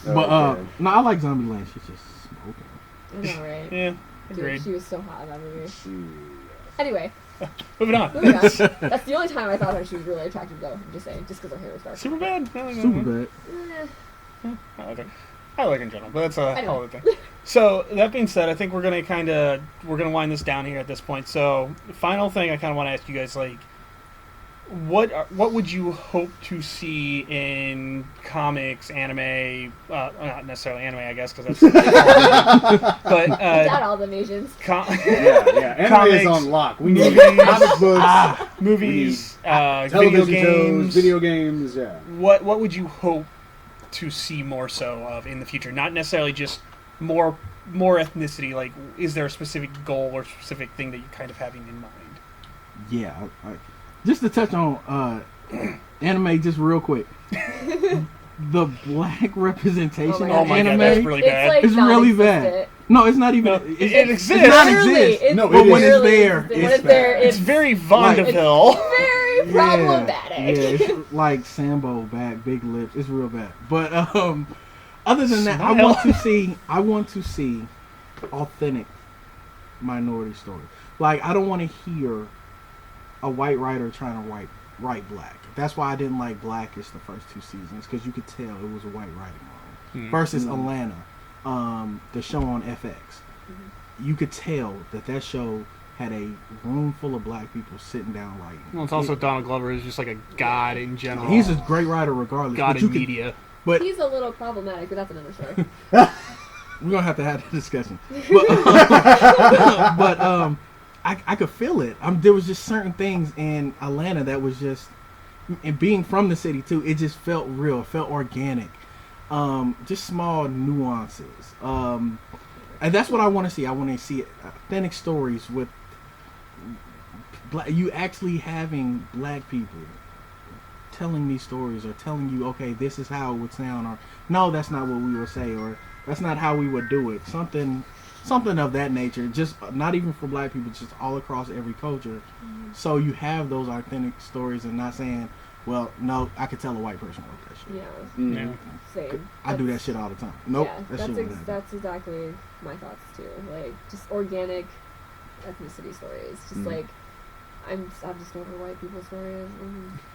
But Okay. no, I like Zombieland. She's just smoking. I know, right? Yeah, Dude, agreed. she was so hot in that movie. Shoot. Anyway, Moving on. moving on. That's the only time I thought she was really attractive, though. I'm just saying, just because her hair was dark. Super bad. Super bad. Eh, I like her. I like her in general, but that's a Anyway. whole other thing. So that being said, I think we're gonna wind this down here at this point. So the final thing I kind of want to ask you guys, like, what would you hope to see in comics, anime? Not necessarily anime, I guess, because that's. But Not all the Asians. Yeah. Anime Comics, is on lock. We need movies, comic books, movies, video television games. shows, video games. Yeah. What would you hope to see more so of in the future? Not necessarily just more ethnicity. Like, is there a specific goal or specific thing that you're kind of having in mind? Yeah. Just to touch on anime, just real quick. The black representation Oh of my God, anime. that's really bad. It's like It's really bad. non-existent. No, it's not even. No, it exists. It's not Literally, exist. it's No, but when it's literally there, existent. it's when it's there, bad. It's very Vandeville. very problematic. Yeah, it's like Sambo back, big lips. It's real bad. But other than that, Smile. I want to see authentic minority stories. Like, I don't want to hear a white writer trying to write black. That's why I didn't like Blackish the first 2 seasons, because you could tell it was a white writing room. Versus Atlanta, the show on FX. You could tell that show had a room full of black people sitting down writing. Well, it's also Donald Glover is just like a god in general. He's a great witer regardless. god but you in could, media. But He's a little problematic, but that's another story. we're gonna have to have that discussion. But I could feel it. There was just certain things in Atlanta that was just, and being from the city too, it just felt real. It felt organic. Just small nuances. And that's what I want to see. I want to see authentic stories with you actually having black people telling these stories or telling you, okay, this is how it would sound, or no, that's not what we would say, or that's not how we would do it. Something of that nature. Just not even for black people, just all across every culture. So you have those authentic stories, and not saying, well, no, I could tell a white person wrote that shit. Yeah, Yeah. same. I do that shit all the time. Nope, Yeah, that shit wouldn't happen. that's exactly my thoughts too. Like just organic ethnicity stories. Just like I'm just over white people's stories.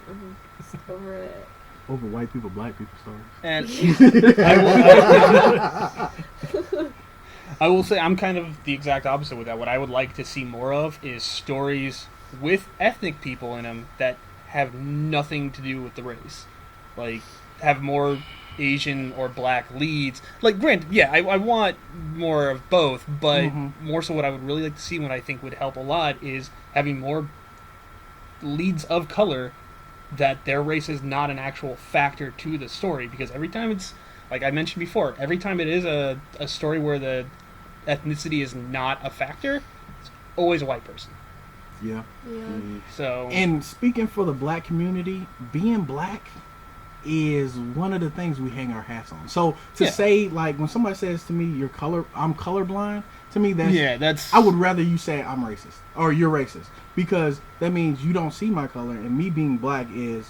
I'm just over it. Over white people, black people stories. And I will say I'm kind of the exact opposite with that. What I would like to see more of is stories with ethnic people in them that have nothing to do with the race. Like, have more Asian or black leads. Like, granted, yeah, I want more of both, but more so what I would really like to see, what I think would help a lot, is having more leads of color that their race is not an actual factor to the story. Because every time it's, like I mentioned before, every time it is a story where the ethnicity is not a factor, it's always a white person. Yeah. So, And speaking for the black community, being black is one of the things we hang our hats on. So to say, like, when somebody says to me, I'm colorblind, to me that's I would rather you say I'm racist or you're racist, because that means you don't see my color, and me being black is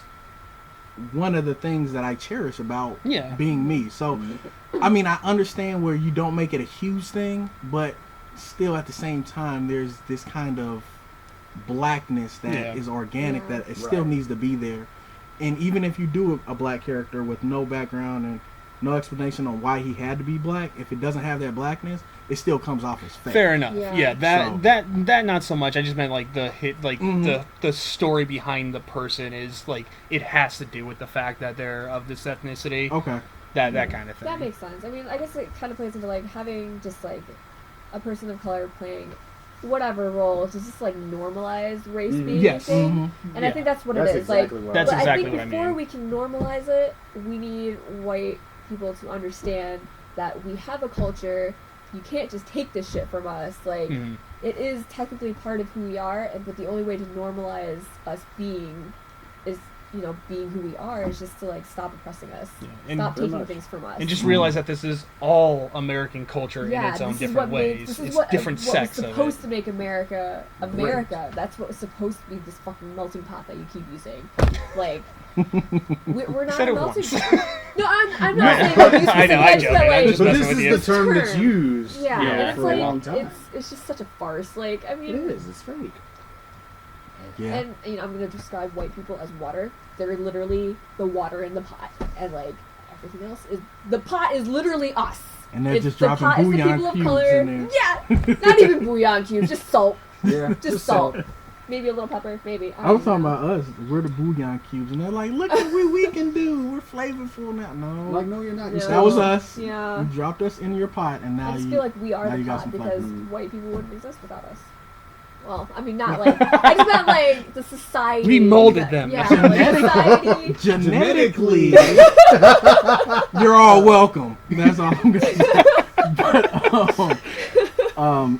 one of the things that I cherish about being me. So I mean, I understand where you don't make it a huge thing, but still at the same time there's this kind of blackness that is organic, that it still needs to be there. And even if you do a black character with no background and no explanation on why he had to be black, if it doesn't have that blackness, it still comes off as fake. fair enough. Yeah. Yeah, that not so much. I just meant like the hit, like the story behind the person is like it has to do with the fact that they're of this ethnicity. Okay. That kind of thing. That makes sense. I mean, I guess it kind of plays into like having just like a person of color playing whatever role to just like normalize race being a thing. And I think that's what it is. Exactly Like, that's but exactly I think what I before mean. we can normalize it, we need white people to understand that we have a culture. You can't just take this shit from us. Like, it is technically part of who we are, but the only way to normalize us being is, you know, being who we are, is just to like stop oppressing us, And stop taking things from us, and just realize that this is all American culture in its own different ways. It's different sects was of supposed it. to make America America. That's what was supposed to be, this fucking melting pot that you keep using. Like, we're not Said a it melting once. pot. No, I'm not saying like you I know, I'm specific, joking. but I'm like, just But messing this with is you. the term that's Term. used yeah, and it's for like a long time. it's just such a farce. Like, I mean, It is. It's fake. Yeah. and you know, I'm gonna describe white people as water. They're literally the water in the pot, and like everything else is, the pot is literally us. And they're It's just the dropping pot is the bouillon people of cubes color. in there. Yeah, not even bouillon cubes, just salt, Yeah. just salt. Maybe a little pepper, maybe. I was don't talking know. about us. We're the bouillon cubes, and they're like, "Look at what we can do. We're flavorful now." No, Like, no, you're not. You're No. that was us. Yeah. You dropped us in your pot, and now I just you feel like we now are the you got pot some because flavor. white people wouldn't exist without us. Well, I mean, not like, I just meant like the society. We molded them. Yeah, like society. Genetically, you're all welcome. That's all I'm gonna say. But,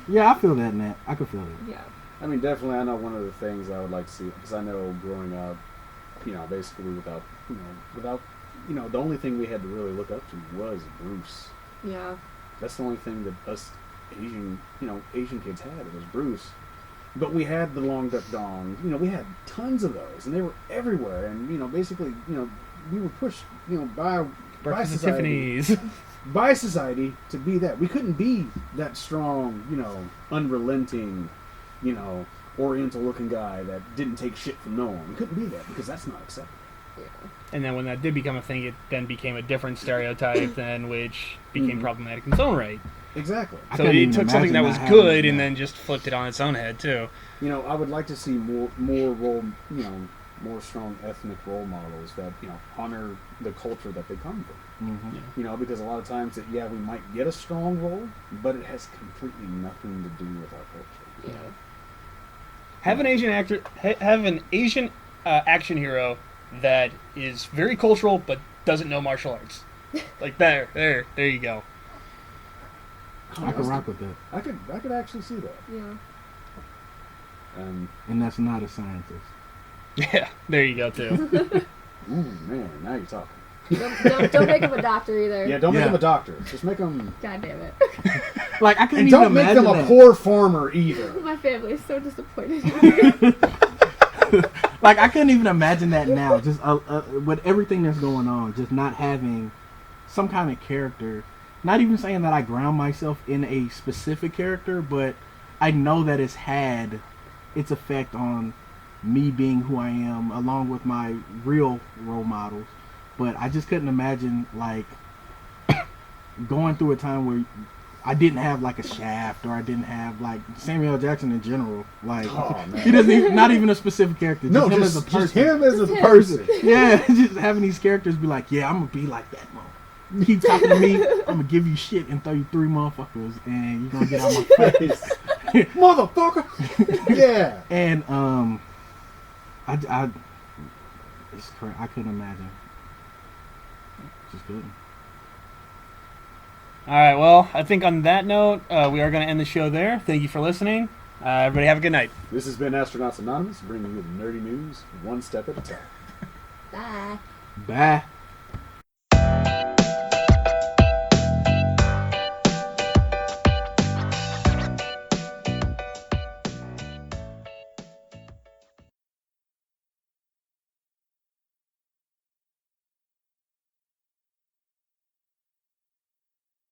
yeah, I feel that, Nat. I could feel that. Yeah. I mean, definitely, I know one of the things I would like to see, because I know growing up, you know, basically without, the only thing we had to really look up to was Bruce. Yeah. That's the only thing that us Asian kids had. It was Bruce. But we had the Long Duck Dong. You know, we had tons of those, and they were everywhere. And, basically, we were pushed, by Breakfast at society. Tiffany's. By society to be that. We couldn't be that strong, unrelenting, oriental looking guy that didn't take shit from no one. We couldn't be that because that's not acceptable. Yeah. And then when that did become a thing, it then became a different stereotype then, which became problematic in its own right. Exactly. I So couldn't it even took something that imagine was not having good that. and then just flipped it on its own head too. I would like to see more more strong ethnic role models that, honor the culture that they come from. Mhm. Because a lot of times, we might get a strong role, but it has completely nothing to do with our culture. Yeah. Have an Asian actor, have an Asian action hero that is very cultural but doesn't know martial arts. Like there you go. I can rock with that. I could actually see that. Yeah. And that's not a scientist. Yeah, there you go too. Ooh, man, now you're talking. Don't make him a doctor either. Yeah, don't make Yeah. him a doctor. Just make him. God damn it. Like I couldn't And even don't make imagine them a that. poor farmer either. My family is so disappointed. Like I couldn't even imagine that now. Just with everything that's going on, just not having some kind of character. Not even saying that I ground myself in a specific character, but I know that it's had its effect on me being who I am, along with my real role models. But I just couldn't imagine like going through a time where I didn't have like a Shaft, or I didn't have like Samuel L. Jackson in general. Like Oh, man. he doesn't even, not even a specific character. Just No, him just, as a person. just him as a Just him. person. Yeah, just having these characters be like, yeah, I'm gonna be like that, mom. You keep talking to me, I'm gonna give you shit and throw you 3 motherfuckers, and you're gonna get out my face. Motherfucker. Yeah. And I it's crazy. I couldn't imagine. Just couldn't. All right, well, I think on that note, we are going to end the show there. Thank you for listening. Everybody have a good night. This has been Astronauts Anonymous, bringing you the nerdy news one step at a time. Bye. Bye.